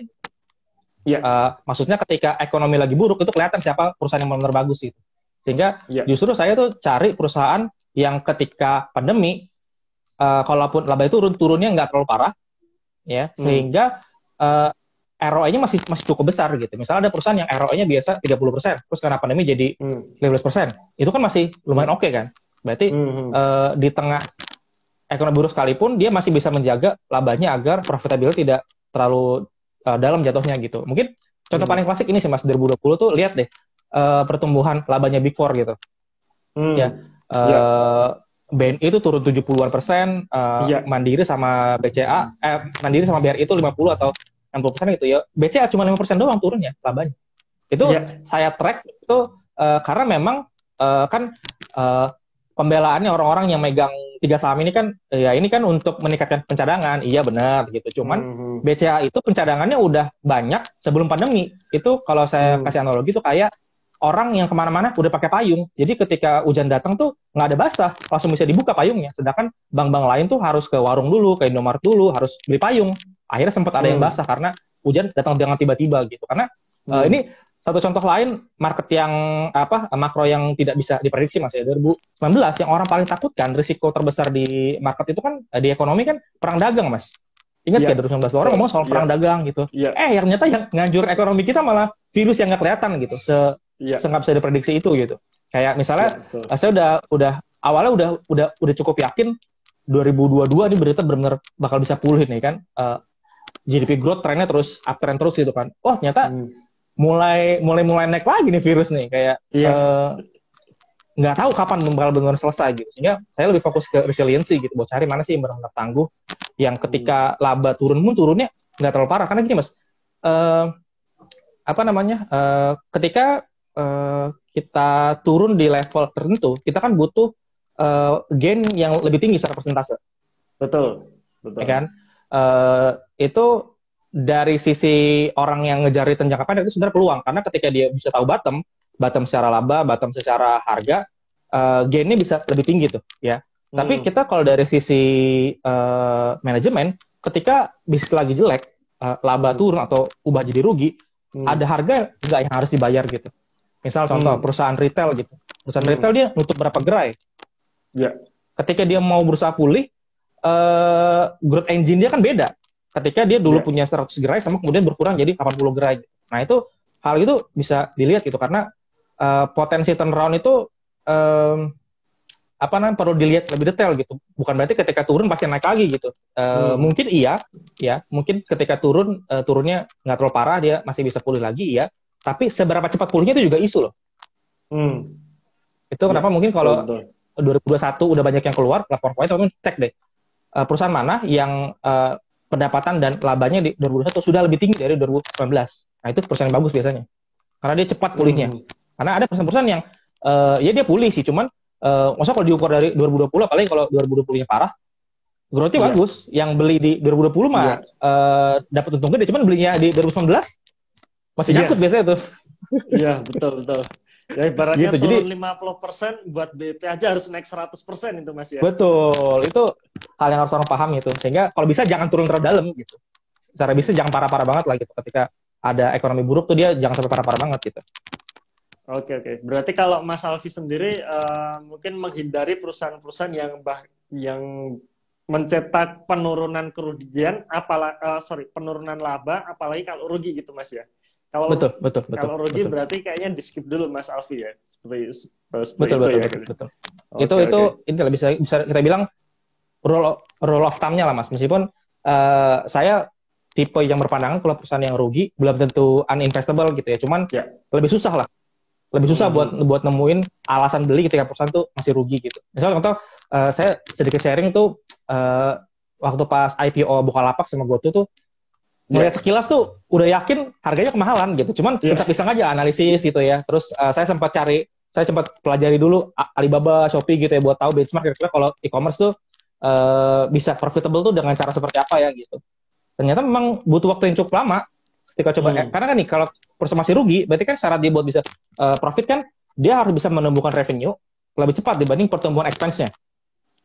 Maksudnya ketika ekonomi lagi buruk itu kelihatan siapa perusahaan yang benar-benar bagus gitu. Sehingga justru saya tuh cari perusahaan yang ketika pandemi, kalaupun laba itu turunnya nggak terlalu parah, ya, sehingga ROE-nya masih cukup besar gitu. Misalnya ada perusahaan yang ROE-nya biasa 30%, terus karena pandemi jadi 15%. Itu kan masih lumayan oke kan? Berarti di tengah ekonomi buruk sekalipun, dia masih bisa menjaga labanya agar profitability tidak terlalu dalam jatuhnya gitu. Mungkin contoh paling klasik ini sih, Mas, 2020 tuh lihat deh pertumbuhan labanya Big Four gitu. BNI itu turun 70-an%, Mandiri sama BCA, Mandiri sama BRI itu 50 atau 60% gitu ya. BCA cuma 5% doang turunnya labanya. Itu saya track itu karena memang kan pembelaannya orang-orang yang megang 3 saham ini kan ya ini kan untuk meningkatkan pencadangan. Iya benar gitu. Cuman BCA itu pencadangannya udah banyak sebelum pandemi. Itu kalau saya kasih analogi itu kayak orang yang kemana-mana udah pakai payung. Jadi ketika hujan datang tuh nggak ada basah, langsung bisa dibuka payungnya. Sedangkan bank-bank lain tuh harus ke warung dulu, ke Indomaret dulu, harus beli payung. Akhirnya sempat ada yang basah karena hujan datang dengan tiba-tiba gitu. Karena ini satu contoh lain market yang makro yang tidak bisa diprediksi, Mas ya. 2019 yang orang paling takutkan risiko terbesar di market itu kan di ekonomi kan perang dagang, Mas. Ingat ya 2019 orang ngomong soal perang dagang gitu. Ternyata yang nganjur ekonomi kita malah virus yang nggak kelihatan gitu. Nggak bisa diprediksi itu gitu. Kayak misalnya saya udah awalnya udah cukup yakin 2022 ini berita benar-benar bakal bisa pulih nih kan. GDP growth trennya terus uptrend terus gitu kan. Wah, ternyata mulai naik lagi nih virus nih, kayak nggak tahu kapan bakal benar-benar selesai gitu. Sehingga saya lebih fokus ke resiliency gitu, buat cari mana sih yang benar-benar tangguh, yang ketika laba turun pun turunnya nggak terlalu parah. Karena gini mas, ketika kita turun di level tertentu, kita kan butuh gain yang lebih tinggi secara persentase. Betul. Ya kan? Itu dari sisi orang yang ngejar return jangka pendek itu sebenarnya peluang, karena ketika dia bisa tahu bottom secara laba, bottom secara harga, gain-nya bisa lebih tinggi tuh ya. Tapi kita kalau dari sisi manajemen, ketika bisnis lagi jelek, laba turun atau ubah jadi rugi, ada harga nggak yang harus dibayar gitu. Misal contoh perusahaan retail gitu, perusahaan retail dia nutup berapa gerai, ketika dia mau berusaha pulih, growth engine dia kan beda. Ketika dia dulu punya 100 gerai sama kemudian berkurang jadi 80 gerai. Nah itu hal itu bisa dilihat gitu, karena potensi turnaround itu perlu dilihat lebih detail gitu. Bukan berarti ketika turun pasti naik lagi gitu. Mungkin iya, ya mungkin ketika turunnya nggak terlalu parah, dia masih bisa pulih lagi ya. Tapi seberapa cepat pulihnya itu juga isu loh. Itu kenapa mungkin kalau 2021 udah banyak yang keluar lapor keuangan, teman-teman cek deh perusahaan mana yang pendapatan dan labanya di 2021 sudah lebih tinggi dari 2019. Nah itu perusahaan yang bagus biasanya, karena dia cepat pulihnya. Karena ada perusahaan-perusahaan yang ya dia pulih sih, cuman masa kalau diukur dari 2020, apalagi kalau 2020-nya parah, growth-nya bagus. Yang beli di 2020 mah dapat untung gede, cuman belinya di 2019 masih nyangkut biasanya tuh. Iya, betul. Ya ibaratnya gitu, turun 50% buat BP aja harus naik 100% itu mas ya. Betul, itu hal yang harus orang paham itu. Sehingga kalau bisa jangan turun terlalu dalam gitu. Secara bisnis jangan parah-parah banget lah gitu. Ketika ada ekonomi buruk tuh dia jangan sampai parah-parah banget gitu. Oke. Berarti kalau Mas Alfi sendiri mungkin menghindari perusahaan-perusahaan yang mencetak penurunan kerugian, penurunan laba, apalagi kalau rugi gitu mas ya. Betul. Kalau rugi berarti kayaknya di skip dulu Mas Alfi ya. Betul. Itu bisa kita bilang rule of thumb-nya lah mas. Meskipun saya tipe yang berpandangan kalau perusahaan yang rugi belum tentu uninvestable gitu ya. Cuman lebih susah lah. Lebih susah buat nemuin alasan beli ketika perusahaan tuh masih rugi gitu. Misalnya contoh, saya sedikit sharing tuh waktu pas IPO Bukalapak sama GoTo tuh, melihat sekilas tuh udah yakin harganya kemahalan gitu. Cuman tetap iseng aja analisis gitu ya. Terus saya sempat pelajari dulu Alibaba, Shopee gitu ya, buat tahu benchmark kira-kira kalau e-commerce tuh bisa profitable tuh dengan cara seperti apa ya gitu. Ternyata memang butuh waktu yang cukup lama ketika coba, karena kan nih kalau perusahaan masih rugi, berarti kan syarat dia buat bisa profit kan dia harus bisa menumbuhkan revenue lebih cepat dibanding pertumbuhan expense-nya.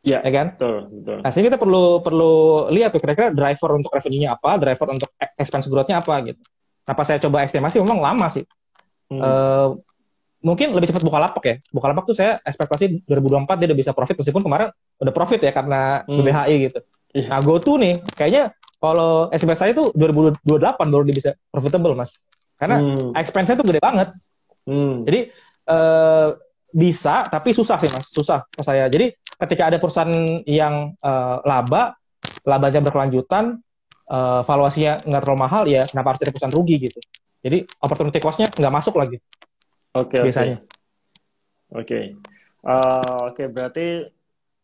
Ya kan? Betul. Nah, sehingga kita perlu lihat tuh kira-kira driver untuk revenue-nya apa, driver untuk expense growth-nya apa gitu. Nah, pas saya coba estimasi memang lama sih. Mungkin lebih cepat Bukalapak ya. Bukalapak tuh saya ekspektasi 2024 dia udah bisa profit, meskipun kemarin udah profit ya karena BBHI gitu. Nah, GoTo nih kayaknya kalau estimasi saya tuh 2028 baru dia bisa profitable mas. Karena expense-nya tuh gede banget. Jadi bisa, tapi susah sih mas, susah ke saya. Jadi ketika ada perusahaan yang labanya berkelanjutan, valuasinya nggak terlalu mahal, ya kenapa harus ada perusahaan rugi gitu. Jadi opportunity cost-nya nggak masuk lagi. Biasanya. Oke, berarti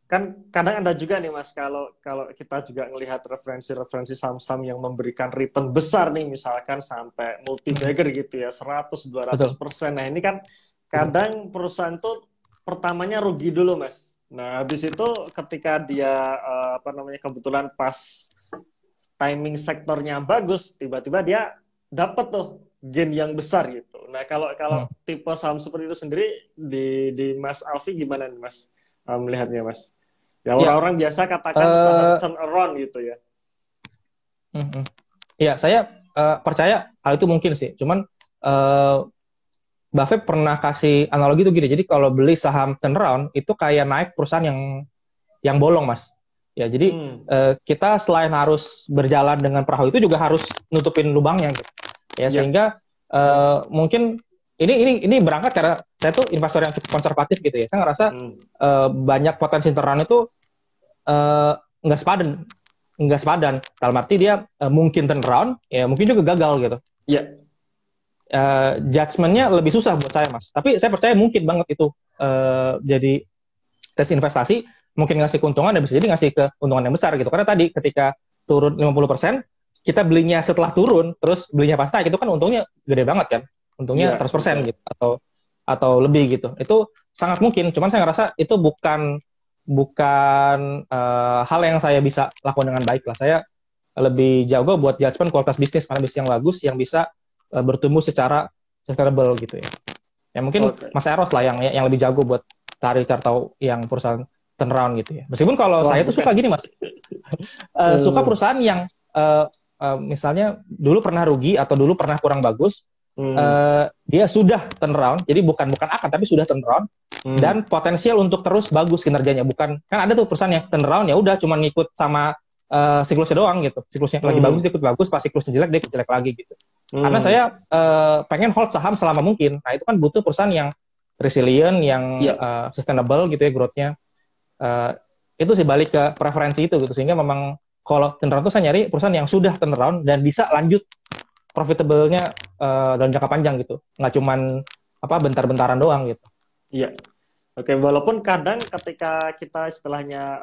kan kadang ada juga nih mas, kalau kita juga ngelihat referensi saham-saham yang memberikan return besar nih, misalkan sampai multi-bagger gitu ya, 100-200%. Nah ini kan kadang perusahaan tuh pertamanya rugi dulu mas. Nah habis itu ketika dia kebetulan pas timing sektornya bagus, tiba-tiba dia dapat tuh gain yang besar gitu. Nah kalau tipe saham seperti itu sendiri di Mas Alfi gimana nih mas melihatnya mas? Ya orang-orang biasa katakan saham turnaround gitu ya. Ya saya percaya hal itu mungkin sih. Cuman Buffett pernah kasih analogi tuh gini. Jadi kalau beli saham turnaround itu kayak naik perusahaan yang bolong mas. Ya jadi kita selain harus berjalan dengan perahu itu juga harus nutupin lubangnya gitu. Ya sehingga mungkin ini berangkat karena saya tuh investor yang cukup konservatif gitu ya. Saya ngerasa banyak potensi turnaround itu nggak sepadan nggak sepadan. Dalam arti dia mungkin turnaround, ya mungkin juga gagal gitu. Iya. Judgement-nya lebih susah buat saya, Mas. Tapi saya percaya mungkin banget itu jadi tes investasi, mungkin ngasih keuntungan dan bisa jadi ngasih keuntungan yang besar gitu. Karena tadi ketika turun 50%, kita belinya setelah turun, terus belinya pas naik, itu kan untungnya gede banget kan. Untungnya 100% gitu, atau lebih gitu. Itu sangat mungkin, cuman saya ngerasa itu bukan hal yang saya bisa lakukan dengan baik lah. Saya lebih jago buat judgement kualitas bisnis, mana bisnis yang bagus, yang bisa bertumbuh secara sustainable gitu ya. Ya mungkin Mas Eros lah yang lebih jago buat cari tahu yang perusahaan turnaround gitu ya. Meskipun kalau saya tuh suka gini, Mas. Suka perusahaan yang misalnya dulu pernah rugi atau dulu pernah kurang bagus, dia sudah turnaround, jadi bukan akan tapi sudah turnaround dan potensial untuk terus bagus kinerjanya. Bukan, kan ada tuh perusahaan yang turnaround ya udah cuma ngikut sama siklusnya doang gitu. Siklusnya lagi bagus dia ikut bagus, pas siklusnya jelek dia ikut jelek lagi gitu. Karena saya pengen hold saham selama mungkin. Nah, itu kan butuh perusahaan yang resilient, yang sustainable gitu ya growth-nya. Itu sih balik ke preferensi itu gitu, sehingga memang kalau turnaround itu saya nyari perusahaan yang sudah turnaround dan bisa lanjut profitable-nya dalam jangka panjang gitu, nggak cuman bentar-bentaran doang gitu. Iya, oke. Walaupun kadang ketika kita istilahnya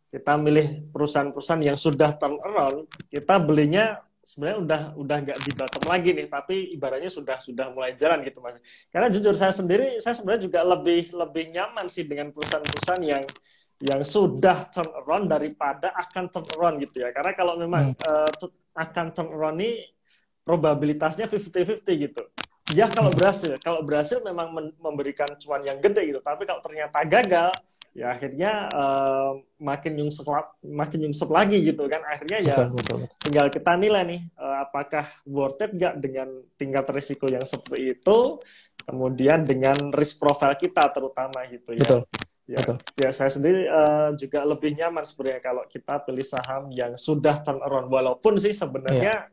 kita milih perusahaan-perusahaan yang sudah turnaround, kita belinya sebenarnya udah nggak di bottom lagi nih, tapi ibaratnya sudah mulai jalan gitu, Mas. Karena jujur saya sebenarnya juga lebih nyaman sih dengan perusahaan-perusahaan yang sudah turn around daripada akan turn around gitu ya. Karena kalau memang akan turn around ini probabilitasnya 50-50 gitu. Ya kalau berhasil memang memberikan cuan yang gede gitu. Tapi kalau ternyata gagal, ya akhirnya makin nyungsep lagi gitu kan. Akhirnya ya betul. Tinggal kita nilai nih apakah worth it nggak dengan tingkat risiko yang seperti itu, kemudian dengan risk profile kita terutama gitu ya. Betul. Ya saya sendiri juga lebih nyaman sebenarnya kalau kita pilih saham yang sudah turn around, walaupun sih sebenarnya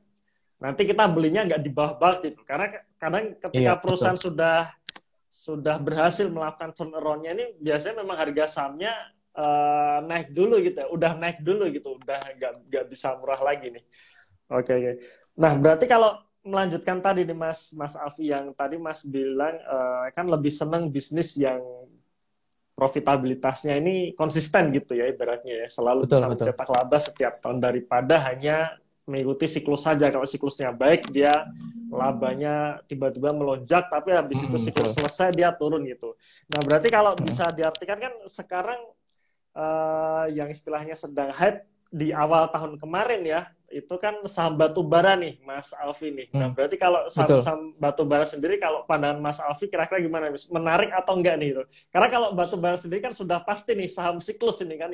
nanti kita belinya nggak di bawah gitu, karena kadang ketika perusahaan sudah berhasil melakukan turn around-nya ini biasanya memang harga sahamnya naik dulu gitu, udah naik dulu gitu, udah nggak bisa murah lagi nih. Oke. Nah berarti kalau melanjutkan tadi nih Mas Alfi, yang tadi Mas bilang kan lebih senang bisnis yang profitabilitasnya ini konsisten gitu ya ibaratnya ya, selalu bisa mencetak laba setiap tahun daripada hanya mengikuti siklus saja. Kalau siklusnya baik dia labanya tiba-tiba melonjak, tapi habis itu siklus selesai dia turun gitu. Nah berarti kalau bisa diartikan kan sekarang yang istilahnya sedang hype di awal tahun kemarin ya, itu kan saham batubara nih Mas Alfi nih. Nah berarti kalau saham batubara sendiri, kalau pandangan Mas Alfi kira-kira gimana? Menarik atau enggak nih itu? Karena kalau batubara sendiri kan sudah pasti nih saham siklus ini kan,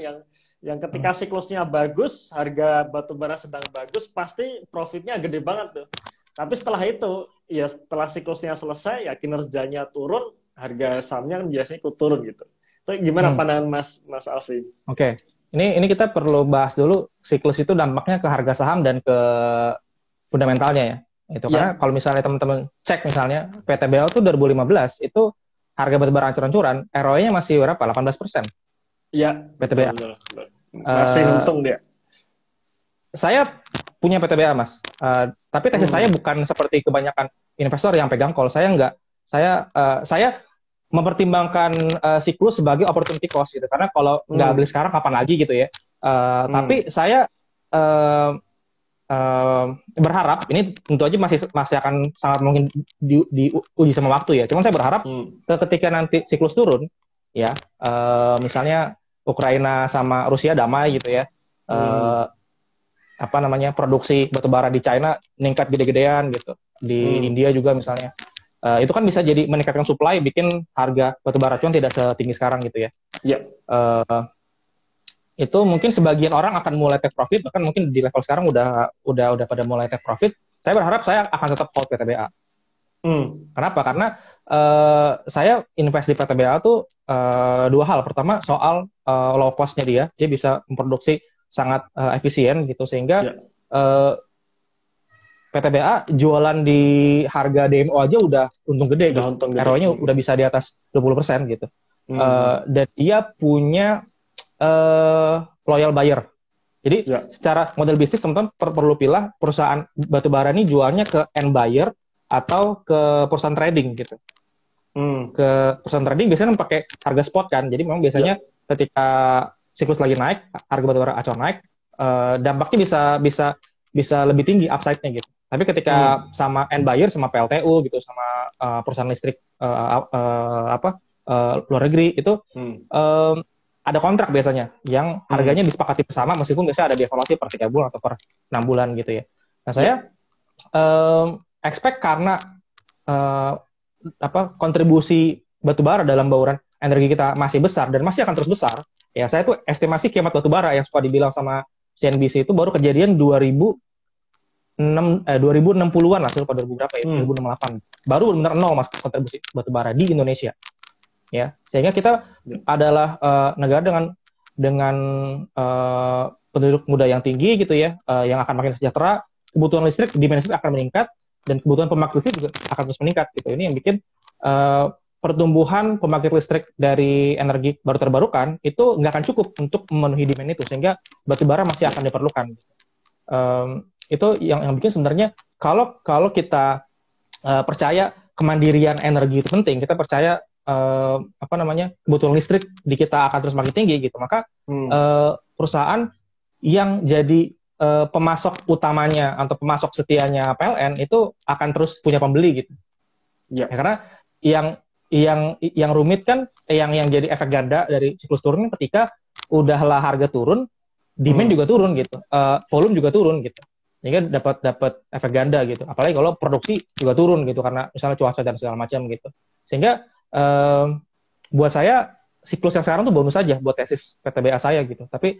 yang ketika siklusnya bagus, harga batubara sedang bagus, pasti profitnya gede banget tuh. Tapi setelah itu, ya setelah siklusnya selesai, ya kinerjanya turun, harga sahamnya kan biasanya ikut turun gitu. Itu gimana pandangan Mas Alfi? Oke. Ini kita perlu bahas dulu siklus itu dampaknya ke harga saham dan ke fundamentalnya ya. Itu karena kalau misalnya teman-teman cek misalnya PTBL itu 2015 itu harga batubara ancur-ancuran, ROE-nya masih berapa? 18%. Iya. PTBA. Masih untung dia. Saya punya PTBA, Mas. Tapi tesis saya bukan seperti kebanyakan investor yang pegang call. Saya enggak. Saya mempertimbangkan siklus sebagai opportunity cost gitu. Karena kalau nggak beli sekarang kapan lagi gitu ya. Tapi saya berharap ini tentu aja masih akan sangat mungkin diuji sama waktu ya. Cuman saya berharap ketika nanti siklus turun ya, misalnya Ukraina sama Rusia damai gitu ya. Produksi batubara di China meningkat gede-gedean gitu. Di India juga misalnya. Itu kan bisa jadi meningkatkan supply, bikin harga batubara acuan tidak setinggi sekarang gitu ya. Iya. Itu mungkin sebagian orang akan mulai take profit, bahkan mungkin di level sekarang udah pada mulai take profit. Saya berharap saya akan tetap hold PTBA. Kenapa? Karena saya invest di PTBA tuh dua hal. Pertama soal low cost-nya dia bisa memproduksi sangat efisien gitu, sehingga PTBA jualan di harga DMO aja udah untung gede gitu. ROE-nya udah bisa di atas 20% gitu. Dan dia punya loyal buyer. Jadi Ya. secara model bisnis teman-teman perlu pilih perusahaan batubara ini jualnya ke end buyer atau ke perusahaan trading gitu. Ke perusahaan trading biasanya kan pakai harga spot kan. Jadi memang biasanya ketika siklus lagi naik, harga batubara acuan naik, dampaknya bisa lebih tinggi upside-nya gitu. Tapi ketika sama end buyer, sama PLTU gitu, sama perusahaan listrik luar negeri itu ada kontrak biasanya yang harganya disepakati bersama meskipun biasanya ada dievaluasi per 3 bulan atau per 6 bulan gitu ya. Nah saya expect karena kontribusi batubara dalam bauran energi kita masih besar dan masih akan terus besar. Ya saya tuh estimasi kiamat batubara yang suka dibilang sama CNBC itu baru kejadian 2060-an lah, lupa 2000 berapa ya, 2068. Baru benar-benar nol mas kontribusi batubara di Indonesia. Ya, sehingga kita adalah negara dengan penduduk muda yang tinggi gitu ya, yang akan makin sejahtera, kebutuhan listrik, demand listrik akan meningkat dan kebutuhan pembangkit listrik juga akan terus meningkat gitu. Ini yang bikin pertumbuhan pembangkit listrik dari energi baru terbarukan itu nggak akan cukup untuk memenuhi demand itu, sehingga batubara masih akan diperlukan. Itu yang bikin sebenarnya kalau kita percaya kemandirian energi itu penting, kita percaya kebutuhan listrik di kita akan terus makin tinggi gitu, maka perusahaan yang jadi pemasok utamanya atau pemasok setianya PLN itu akan terus punya pembeli gitu. Ya, karena yang rumit kan yang jadi efek ganda dari siklus turun ketika udahlah harga turun, demand juga turun gitu, volume juga turun gitu. Sehingga dapat efek ganda gitu. Apalagi kalau produksi juga turun gitu karena misalnya cuaca dan segala macam gitu. Sehingga buat saya siklus yang sekarang tuh bonus saja buat tesis PTBA saya gitu. Tapi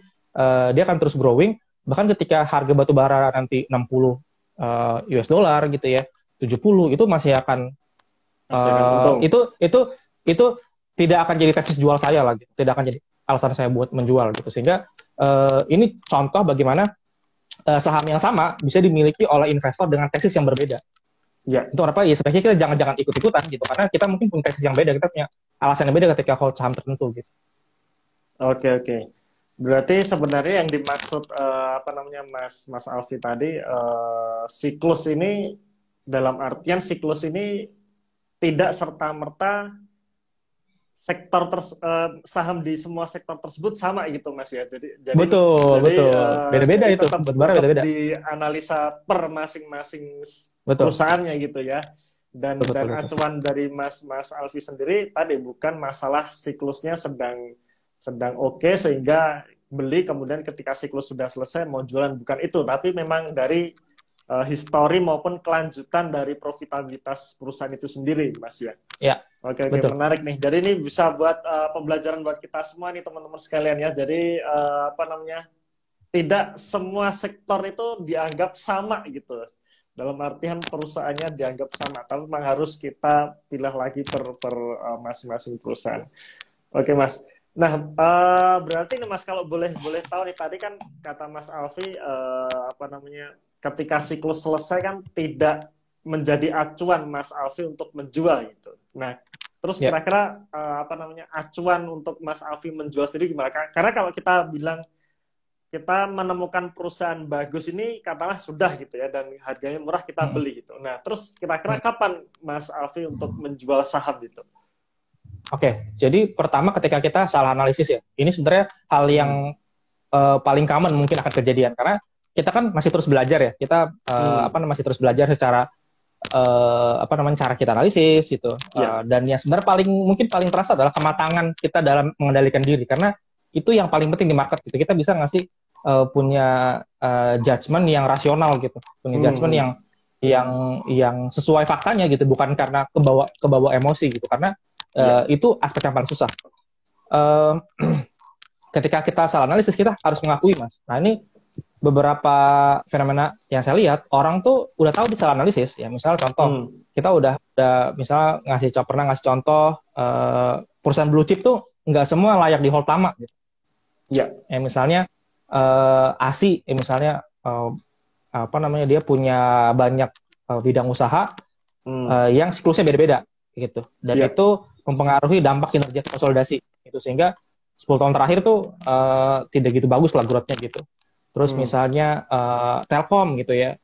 dia akan terus growing. Bahkan ketika harga batu bara nanti 60 US dollar gitu ya, 70 itu masih akan itu tidak akan jadi tesis jual saya lagi. Tidak akan jadi alasan saya buat menjual gitu. Sehingga ini contoh bagaimana saham yang sama bisa dimiliki oleh investor dengan tesis yang berbeda. Ya, itu apa ya sebaiknya kita jangan ikut-ikutan gitu karena kita mungkin punya tesis yang beda, kita punya alasan yang beda ketika hold saham tertentu gitu. Oke. Berarti sebenarnya yang dimaksud Mas Alfi tadi siklus ini dalam artian siklus ini tidak serta-merta saham di semua sektor tersebut sama gitu Mas ya. Jadi betul. Beda-beda itu. Beda-beda. Dianalisa per masing-masing perusahaannya gitu ya. Dan acuan dari Mas Alfi sendiri tadi bukan masalah siklusnya sedang oke sehingga beli, kemudian ketika siklus sudah selesai mau jualan, bukan itu, tapi memang dari histori maupun kelanjutan dari profitabilitas perusahaan itu sendiri Mas ya. Ya. Oke, menarik nih. Jadi ini bisa buat pembelajaran buat kita semua nih teman-teman sekalian ya. Jadi tidak semua sektor itu dianggap sama gitu. Dalam artian perusahaannya dianggap sama, tapi memang harus kita pilih lagi per masing-masing perusahaan. Oke Mas. Nah, berarti nih Mas kalau boleh tahu nih, tadi kan kata Mas Alfi ketika siklus selesai kan tidak menjadi acuan Mas Alfi untuk menjual gitu. Nah, terus kira-kira acuan untuk Mas Alfi menjual sendiri gimana? Karena kalau kita bilang kita menemukan perusahaan bagus ini katakanlah sudah gitu ya dan harganya murah kita beli gitu. Nah, terus kira-kira kapan Mas Alfi untuk menjual saham gitu? Oke, jadi pertama ketika kita salah analisis ya. Ini sebenarnya hal yang paling common mungkin akan kejadian karena kita kan masih terus belajar ya. Kita masih terus belajar secara cara kita analisis gitu. Dan yang sebenarnya mungkin paling terasa adalah kematangan kita dalam mengendalikan diri karena itu yang paling penting di market gitu. Kita bisa ngasih punya judgement yang rasional gitu, punya judgement yang sesuai faktanya gitu, bukan karena kebawa emosi gitu. Karena itu aspek yang paling susah. Ketika kita salah analisis kita harus mengakui Mas. Nah ini beberapa fenomena yang saya lihat, orang tuh udah tahu di salah analisis ya. Misal contoh, kita udah misal pernah ngasih contoh perusahaan blue chip tuh nggak semua layak di hold lama gitu. Ya, misalnya ASI, misalnya dia punya banyak bidang usaha yang siklusnya beda-beda gitu. Dan itu mempengaruhi dampak kinerja konsolidasi gitu, sehingga 10 tahun terakhir tuh tidak gitu bagus lah growth-nya gitu. terus misalnya Telkom gitu ya,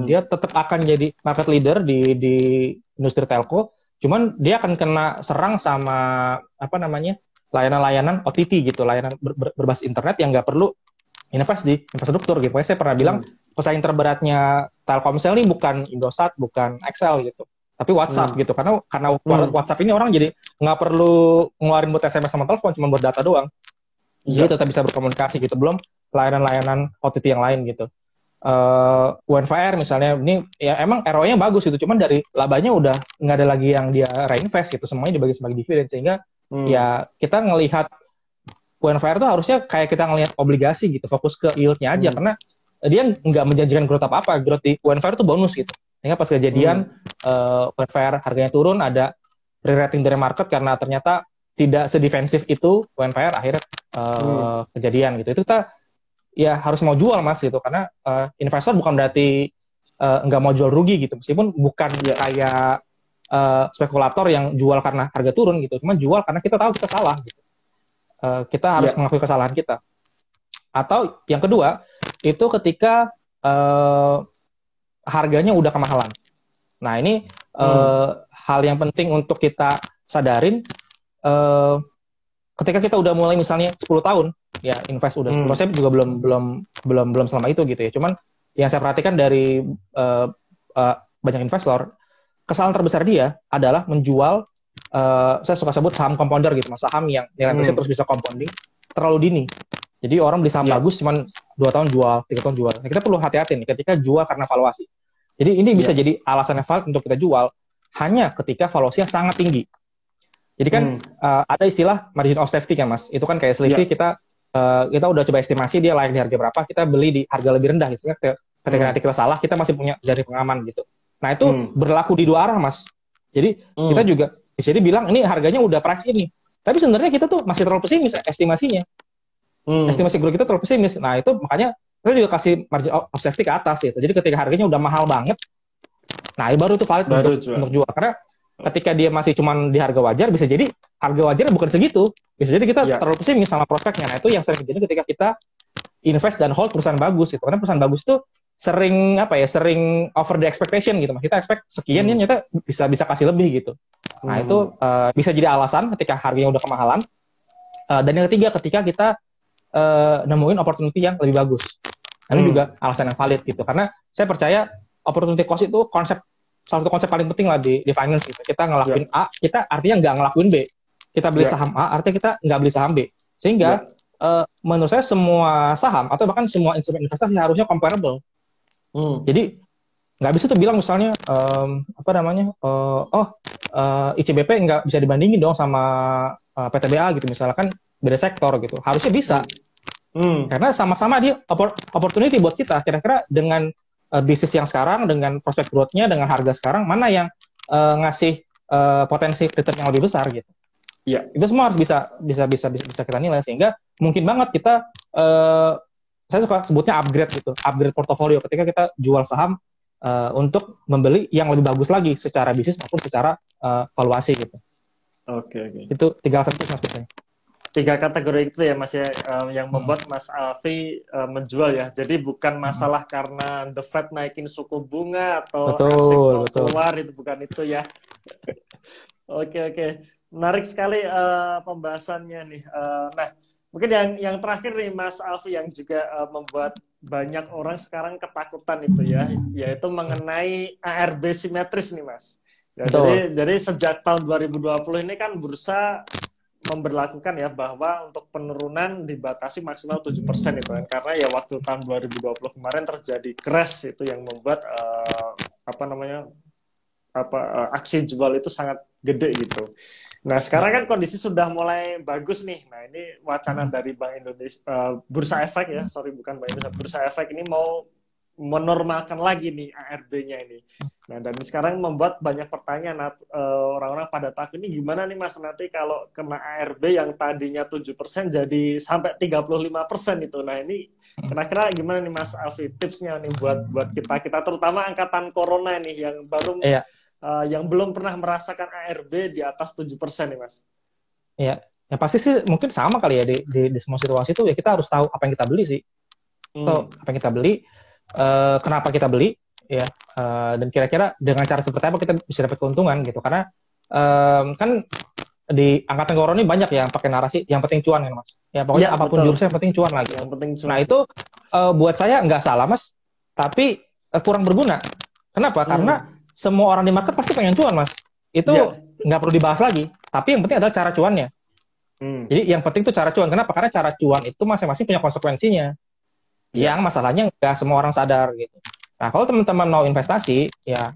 dia tetap akan jadi market leader di industri telco, cuman dia akan kena serang sama apa namanya layanan-layanan OTT gitu, layanan berbasis internet yang nggak perlu invest di infrastruktur gitu. Pokoknya saya pernah bilang pesaing terberatnya Telkomsel ini bukan Indosat, bukan XL gitu, tapi WhatsApp gitu. Karena WhatsApp ini orang jadi nggak perlu ngeluarin buat SMS sama telepon, cuma buat data doang. Jadi tetap bisa berkomunikasi gitu. Belum layanan-layanan OTT yang lain gitu. UNVR misalnya, ini ya emang ROI-nya bagus gitu, cuman dari labanya udah nggak ada lagi yang dia reinvest gitu, semuanya dibagi sebagai dividen, sehingga ya kita ngelihat UNVR itu harusnya kayak kita ngelihat obligasi gitu, fokus ke yield-nya aja, karena dia nggak menjanjikan growth apa-apa, growth di UNVR itu bonus gitu, sehingga pas kejadian UNVR harganya turun, ada re-rating dari market karena ternyata tidak sedefensif itu UNVR, akhirnya kejadian gitu. Itu kita ya harus mau jual mas gitu, karena investor bukan berarti nggak mau jual rugi gitu, meskipun bukan kayak spekulator yang jual karena harga turun gitu, cuma jual karena kita tahu kita salah gitu. Kita harus mengakui kesalahan kita. Atau yang kedua itu ketika harganya udah kemahalan. Nah ini hal yang penting untuk kita sadarin, ketika kita udah mulai misalnya 10 tahun ya invest udah 10, saya juga belum selama itu gitu ya. Cuman yang saya perhatikan dari banyak investor, kesalahan terbesar dia adalah menjual, saya suka sebut saham compounder gitu, mas, saham yang nilai presnya terus bisa compounding terlalu dini. Jadi orang beli saham bagus cuman 2 tahun jual, 3 tahun jual. Nah, kita perlu hati-hati nih ketika jual karena valuasi. Jadi ini bisa jadi alasan yang valid untuk kita jual hanya ketika valuasinya sangat tinggi. Jadi kan ada istilah margin of safety kan mas, itu kan kayak selisih kita udah coba estimasi dia layak di harga berapa, kita beli di harga lebih rendah gitu. Ketika nanti kita salah, kita masih punya jaring pengaman gitu. Nah itu berlaku di dua arah mas. Jadi kita juga bisa dibilang ini harganya udah price ini, tapi sebenarnya kita tuh masih terlalu pesimis estimasinya. Estimasi growth kita terlalu pesimis. Nah itu makanya kita juga kasih margin of safety ke atas gitu. Jadi ketika harganya udah mahal banget, nah baru itu valid untuk jual. Karena ketika dia masih cuman di harga wajar, bisa jadi harga wajarnya bukan segitu. Bisa jadi kita terlalu pesimis sama prospeknya. Nah itu yang sering terjadi ketika kita invest dan hold perusahaan bagus gitu. Karena perusahaan bagus itu sering over the expectation gitu. Kita expect sekian, ya ternyata bisa kasih lebih gitu. Nah itu bisa jadi alasan ketika harganya udah kemahalan. Dan yang ketiga, ketika kita nemuin opportunity yang lebih bagus. Ini juga alasan yang valid gitu. Karena saya percaya opportunity cost itu salah satu konsep paling penting lah di finance gitu. Kita ngelakuin A, kita artinya nggak ngelakuin B. Kita beli saham A, artinya kita nggak beli saham B. Sehingga menurut saya semua saham atau bahkan semua instrumen investasi harusnya comparable. Jadi nggak bisa tuh bilang misalnya ICBP nggak bisa dibandingin dong sama PTBA gitu misalkan beda sektor gitu. Harusnya bisa. Karena sama-sama dia opportunity buat kita. Kira-kira dengan bisnis yang sekarang, dengan prospek growth-nya, dengan harga sekarang, mana yang ngasih potensi return yang lebih besar gitu. Iya, itu semua harus bisa kita nilai, sehingga mungkin banget kita saya suka sebutnya upgrade portofolio ketika kita jual saham untuk membeli yang lebih bagus lagi secara bisnis maupun secara valuasi gitu. Oke. Itu 3 alasan itu mas biasanya. 3 kategori itu ya mas ya, yang membuat Mas Alfi menjual ya. Jadi bukan masalah karena The Fed naikin suku bunga atau asing mau keluar, itu bukan itu ya. Oke. Menarik sekali pembahasannya nih. Nah, mungkin yang terakhir nih Mas Alfi yang juga membuat banyak orang sekarang ketakutan itu ya, yaitu mengenai ARB simetris nih mas. Ya, jadi sejak tahun 2020 ini kan bursa memberlakukan ya bahwa untuk penurunan dibatasi maksimal 7% itu kan, karena ya waktu tahun 2020 kemarin terjadi crash itu yang membuat aksi jual itu sangat gede gitu. Nah sekarang kan kondisi sudah mulai bagus nih. Nah ini wacana dari Bank Indonesia, Bursa Efek ya, bukan Bank Indonesia, Bursa Efek ini mau menormalkan lagi nih ARB-nya ini. Nah, dan sekarang membuat banyak pertanyaan, orang-orang pada takut ini gimana nih Mas nanti kalau kena ARB yang tadinya 7% jadi sampai 35% itu. Nah, ini kira-kira gimana nih Mas Alfi tipsnya nih buat kita terutama angkatan corona nih yang baru yang belum pernah merasakan ARB di atas 7% nih Mas. Iya, ya pasti sih mungkin sama kali ya di semua situasi itu ya kita harus tahu apa yang kita beli sih. Hmm. apa yang kita beli, kenapa kita beli, ya, dan kira-kira dengan cara seperti apa kita bisa dapat keuntungan gitu. Karena kan di angkatan Goro ini banyak yang pakai narasi yang penting cuan kan Mas. Ya pokoknya Ya, apapun betul. jurusnya yang penting cuan lah gitu. Yang penting Nah cuan. itu buat saya nggak salah Mas, tapi kurang berguna. Kenapa? Karena Hmm. semua orang di market pasti pengen cuan Mas. Itu Ya. nggak perlu dibahas lagi. Tapi yang penting adalah cara cuannya. Hmm. Jadi yang penting itu cara cuan. Kenapa? Karena cara cuan itu masing-masing punya konsekuensinya. Yang Ya. masalahnya nggak semua orang sadar gitu. Nah kalau teman-teman mau investasi, ya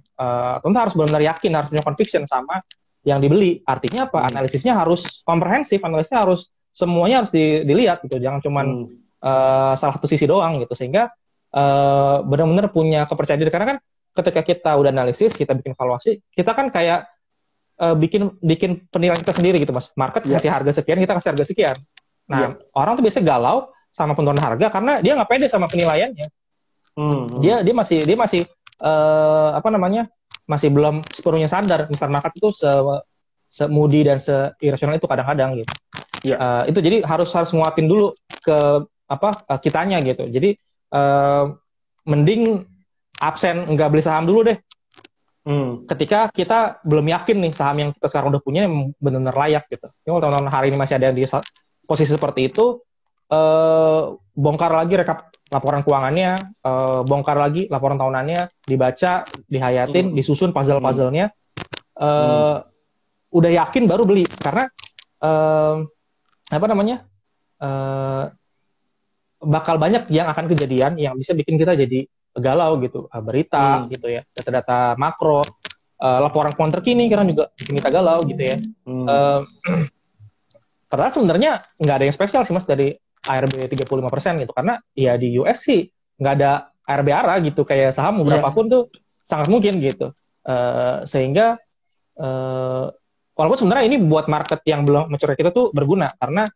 tentu harus benar-benar yakin, harus punya conviction sama yang dibeli. Artinya apa? Hmm. Analisisnya harus komprehensif, analisisnya harus semuanya harus dilihat gitu. Jangan cuman Hmm. salah satu sisi doang gitu. Sehingga benar-benar punya kepercayaan diri. Karena kan ketika kita udah analisis, kita bikin valuasi, kita kan kayak bikin penilaian kita sendiri gitu Mas. Market Ya. kasih harga sekian, kita kasih harga sekian. Nah, Ya. orang tuh biasanya galau sama penurunan harga karena dia nggak pede sama penilaiannya. Hmm. Dia masih apa namanya? Masih belum sepenuhnya sadar misal market itu semudi dan seirasional itu kadang-kadang gitu. Ya. Itu jadi harus nguatin dulu ke kitanya gitu. Jadi mending absen nggak beli saham dulu deh. Hmm. Ketika kita belum yakin nih saham yang kita sekarang udah punya yang benar-benar layak gitu. Kalau teman-teman hari ini masih ada di posisi seperti itu, bongkar lagi rekap laporan keuangannya, bongkar lagi laporan tahunannya, dibaca, dihayatin, disusun puzzle-puzzlenya, udah yakin baru beli. Karena apa namanya, bakal banyak yang akan kejadian yang bisa bikin kita jadi galau gitu, berita gitu ya, data-data makro, laporan keuangan terkini karena juga bikin kita galau gitu ya. Padahal sebenarnya nggak ada yang spesial sih Mas dari ARB 35% gitu, karena ya di US sih nggak ada ARB ARA gitu, kayak saham berapapun tuh sangat mungkin gitu. Sehingga walaupun sebenarnya ini buat market yang belum mature kita tuh berguna, karena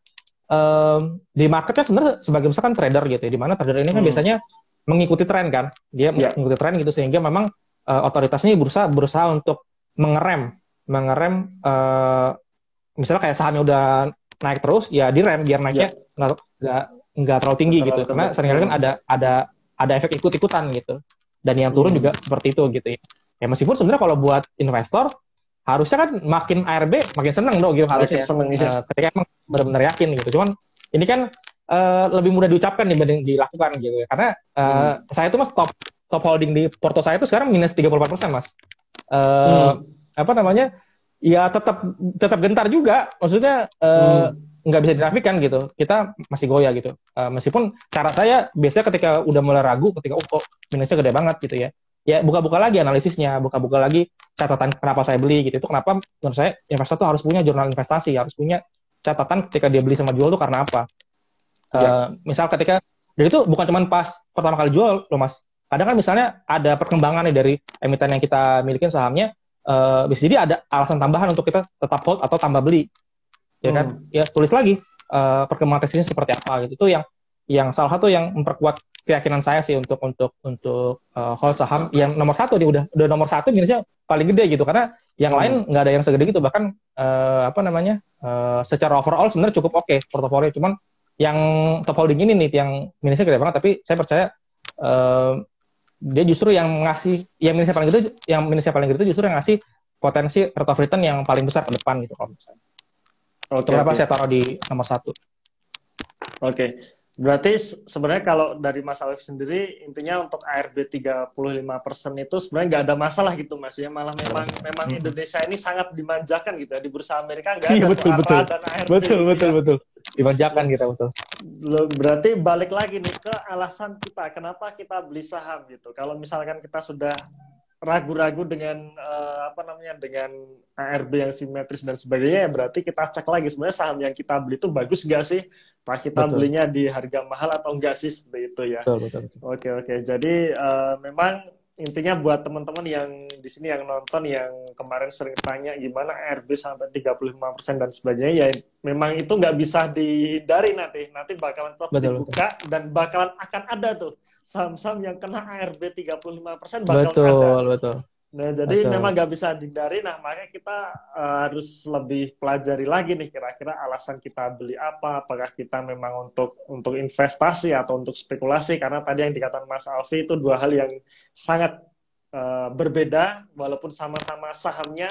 di marketnya sebenarnya sebagai misalkan trader gitu ya, di mana trader ini kan biasanya mengikuti tren kan, dia mengikuti tren gitu, sehingga memang otoritasnya berusaha untuk mengerem misalnya kayak sahamnya udah naik terus ya direm biar naiknya nggak terlalu tinggi gitu, karena seringkali kan ada efek ikut-ikutan gitu, dan yang turun juga seperti itu gitu ya. Ya meskipun sebenarnya kalau buat investor harusnya kan makin ARB makin seneng dong gitu harusnya, ketika emang benar-benar yakin gitu. Cuman ini kan lebih mudah diucapkan dibanding dilakukan gitu ya. Karena saya tuh Mas top holding di porto saya itu sekarang minus 34% Mas. Apa namanya? Ya tetap gentar juga. Maksudnya nggak bisa dinafikan gitu. Kita masih goyah gitu. Meskipun cara saya biasanya ketika udah mulai ragu, ketika kok minusnya gede banget gitu ya. Ya buka-buka lagi analisisnya, buka-buka lagi catatan kenapa saya beli gitu. Itu kenapa menurut saya investor tuh harus punya jurnal investasi, harus punya catatan ketika dia beli sama jual tuh karena apa. Misal ketika, dan itu bukan cuma pas pertama kali jual loh Mas. Kadang kan misalnya ada perkembangan nih dari emiten yang kita milikin sahamnya, bisa jadi ada alasan tambahan untuk kita tetap hold atau tambah beli. Ya kan? Ya tulis lagi perkembangan teknisnya seperti apa gitu. Itu yang salah satu yang memperkuat keyakinan saya sih untuk hold saham yang nomor satu nih, udah nomor satu minusnya paling gede gitu, karena yang lain nggak ada yang segede gitu, bahkan apa namanya secara overall sebenarnya cukup oke portofolio, cuman yang top holding ini nih yang minusnya gede banget, tapi saya percaya dia justru yang ngasih yang minusnya paling gede itu justru yang ngasih potensi rate of return yang paling besar ke depan gitu kalau misalnya. Kenapa saya taruh di nomor satu? Oke. Berarti sebenarnya kalau dari Mas Alif sendiri, intinya untuk ARB 35% itu sebenarnya nggak ada masalah gitu Mas ya, malah memang Indonesia ini sangat dimanjakan gitu ya, di bursa Amerika nggak ada ARA dan ARB. Betul. Dimanjakan kita betul. Berarti balik lagi nih ke alasan kita, kenapa kita beli saham gitu. Kalau misalkan kita sudah ragu-ragu dengan dengan ARB yang simetris dan sebagainya, ya berarti kita cek lagi sebenarnya saham yang kita beli itu bagus nggak sih? Pak kita belinya di harga mahal atau enggak sih, seperti itu ya. Betul. Oke. Jadi memang intinya buat teman-teman yang di sini yang nonton yang kemarin sering tanya gimana ARB sampai 35% dan sebagainya, ya memang itu nggak bisa dihindari, nanti bakalan tetap dibuka dan bakalan akan ada tuh saham-saham yang kena ARB 35% bakal ada. Betul. Nah, jadi Betul. memang nggak bisa dihindari. Nah, makanya kita harus lebih pelajari lagi nih kira-kira alasan kita beli apa. Apakah kita memang untuk investasi atau untuk spekulasi? Karena tadi yang dikatakan Mas Alfi itu dua hal yang sangat berbeda, walaupun sama-sama sahamnya,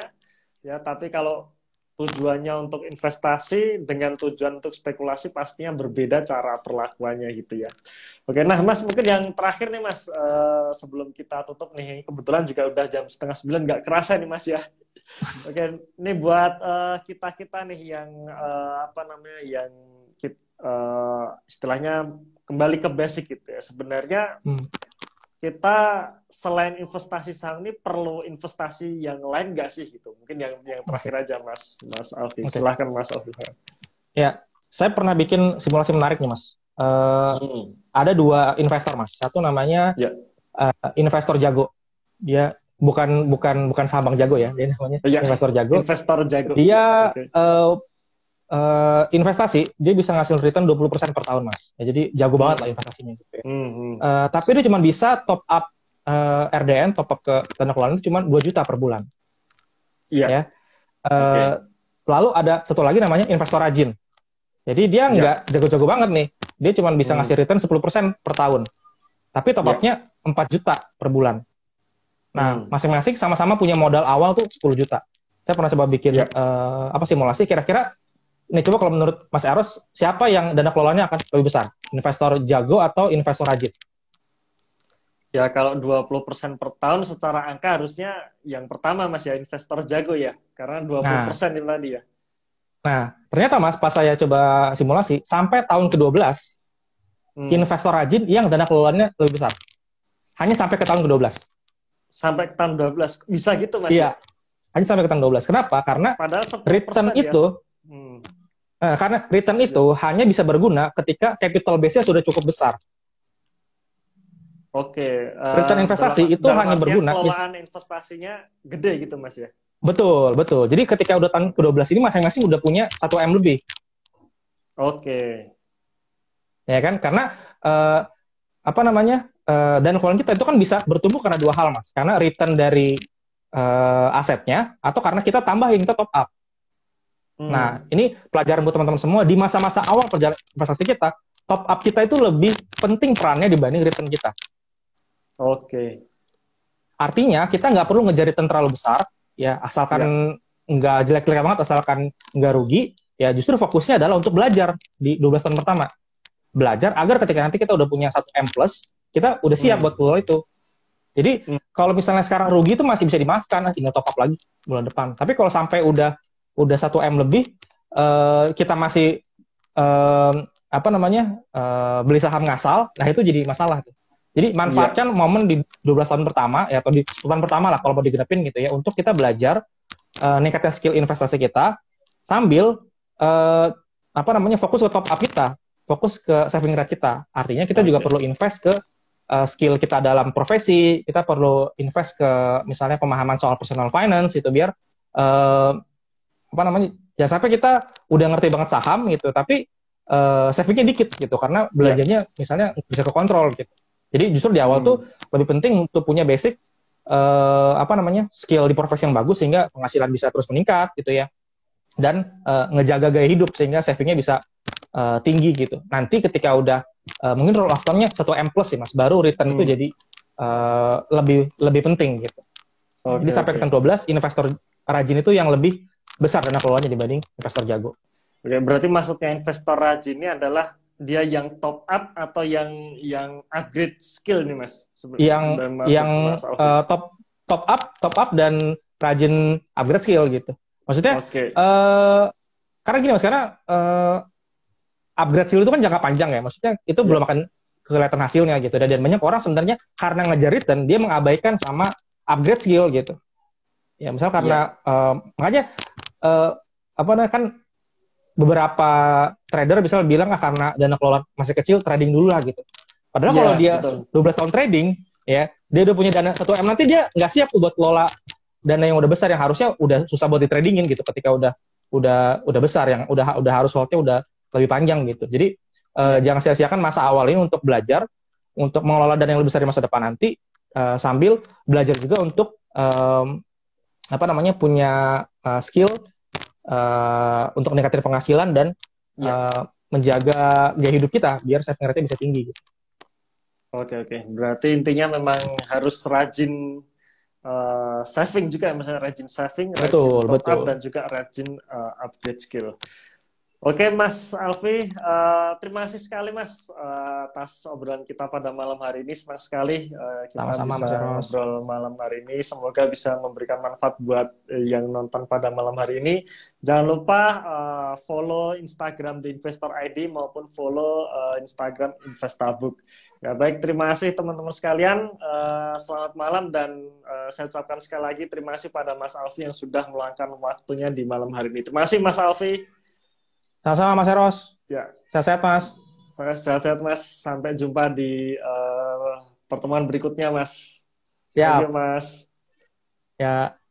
ya. Tapi kalau tujuannya untuk investasi dengan tujuan untuk spekulasi pastinya berbeda cara perlakuannya gitu ya. Oke, nah Mas mungkin yang terakhir nih Mas, sebelum kita tutup nih, kebetulan juga udah jam setengah 9, nggak kerasa nih Mas ya. Oke, ini buat kita-kita nih yang apa namanya, yang istilahnya kembali ke basic gitu ya. Sebenarnya kita selain investasi saham ini perlu investasi yang lain nggak sih gitu? Mungkin yang terakhir aja Mas Alfi. Silahkan Mas Alfi. Ya, saya pernah bikin simulasi menarik nih Mas. Ada dua investor Mas. Satu namanya investor jago. Dia bukan saham Bank Jago ya. Dia namanya investor jago. Investor jago. Dia investasi, dia bisa ngasih return 20% per tahun Mas. Ya, jadi jago banget lah investasinya gitu ya. Tapi dia cuma bisa top up RDN, top up ke dana kelolaan itu cuma 2 juta per bulan. Ya. Lalu ada satu lagi namanya investor rajin. Jadi dia nggak jago-jago banget nih. Dia cuma bisa ngasih return 10% per tahun. Tapi top up-nya 4 juta per bulan. Nah, masing-masing sama-sama punya modal awal tuh 10 juta. Saya pernah coba bikin simulasi, kira-kira ini coba kalau menurut Mas Eros, siapa yang dana kelolanya akan lebih besar? Investor jago atau investor rajin? Ya, kalau 20% per tahun secara angka harusnya yang pertama Mas ya, investor jago ya. Karena 20% itu tadi ya. Nah, ternyata Mas, pas saya coba simulasi, sampai tahun ke-12, investor rajin yang dana kelolanya lebih besar. Hanya sampai ke tahun ke-12. Sampai ke tahun 12? Bisa gitu Mas? Iya, hanya sampai ke tahun 12. Kenapa? Karena return itu, karena return itu hanya bisa berguna ketika capital base-nya sudah cukup besar. Oke. Return investasi itu hanya berguna. Pengelolaan investasinya gede gitu Mas ya? Betul. Jadi ketika udah tahun ke-12 ini masing-masing udah punya 1 M lebih. Oke. Ya kan? Karena dana kelolaan kita itu kan bisa bertumbuh karena 2 hal Mas. Karena return dari asetnya atau karena kita tambahin, kita top up. Nah, ini pelajaran buat teman-teman semua. Di masa-masa awal perjalanan investasi kita, top up kita itu lebih penting perannya dibanding return kita. Oke. Artinya, kita nggak perlu ngejar return terlalu besar, ya, asalkan nggak jelek-jelek banget, asalkan nggak rugi, ya justru fokusnya adalah untuk belajar di 12 tahun pertama. Belajar agar ketika nanti kita udah punya 1 M+, kita udah siap buat keluar itu. Jadi, kalau misalnya sekarang rugi itu masih bisa dimaafkan, tinggal top up lagi bulan depan. Tapi kalau sampai udah 1 M lebih, kita masih beli saham ngasal, nah itu jadi masalah. Jadi manfaatkan momen di 12 tahun pertama, ya, atau di 10 tahun pertama lah kalau mau digenepin gitu ya, untuk kita belajar ningkatin skill investasi kita, sambil fokus ke top up kita, fokus ke saving rate kita. Artinya kita juga perlu invest ke skill kita dalam profesi, kita perlu invest ke misalnya pemahaman soal personal finance itu biar ya sampai kita udah ngerti banget saham gitu, tapi savingnya dikit gitu, karena belanjanya misalnya bisa kekontrol gitu. Jadi justru di awal tuh lebih penting untuk punya basic skill di profesi yang bagus sehingga penghasilan bisa terus meningkat gitu ya, dan ngejaga gaya hidup sehingga savingnya bisa tinggi gitu. Nanti ketika udah mungkin rule of thumb-nya 1 M+ sih Mas, baru return itu jadi lebih penting gitu. Jadi sampai ke tahun 12 investor rajin itu yang lebih besar dana kelolanya dibanding investor jago. Oke, berarti maksudnya investor rajin ini adalah dia yang top up atau yang upgrade skill nih Mas? Yang top up dan rajin upgrade skill gitu. Maksudnya karena gini Mas, karena upgrade skill itu kan jangka panjang ya. Maksudnya itu belum akan kelihatan hasilnya gitu. Dan banyak orang sebenarnya karena ngejar return dia mengabaikan sama upgrade skill gitu. Ya, misal karena makanya kan beberapa trader bisa bilang karena dana kelola masih kecil trading dulu lah gitu. Padahal kalau dia 12 tahun trading, ya dia udah punya dana 1 M, nanti dia nggak siap buat kelola dana yang udah besar, yang harusnya udah susah buat di tradingin gitu ketika udah besar, yang udah harus hold-nya udah lebih panjang gitu. Jadi jangan sia-siakan masa awal ini untuk belajar, untuk mengelola dana yang lebih besar di masa depan nanti, sambil belajar juga untuk em, apa namanya punya skill untuk meningkatkan penghasilan dan Ya, menjaga gaya hidup kita biar saving rate-nya bisa tinggi gitu. oke oke. Berarti intinya memang harus rajin saving juga, misalnya rajin saving, rajin Betul, top up, betul. dan juga rajin upgrade skill. Oke, Mas Alfi, terima kasih sekali Mas atas obrolan kita pada malam hari ini. Senang sekali kita Sama-sama bisa Mas Eros. ngobrol malam hari ini. Semoga bisa memberikan manfaat buat yang nonton pada malam hari ini. Jangan lupa follow Instagram The Investor ID maupun follow Instagram Investabook. Ya, baik, terima kasih teman-teman sekalian. Selamat malam, dan saya ucapkan sekali lagi terima kasih pada Mas Alfi yang sudah meluangkan waktunya di malam hari ini. Terima kasih Mas Alfi. Sama-sama Mas Eros. Ya, Sehat-sehat Mas. saya sehat-sehat Mas. Sampai jumpa di pertemuan berikutnya Mas. Thank you Siap. Mas. Ya.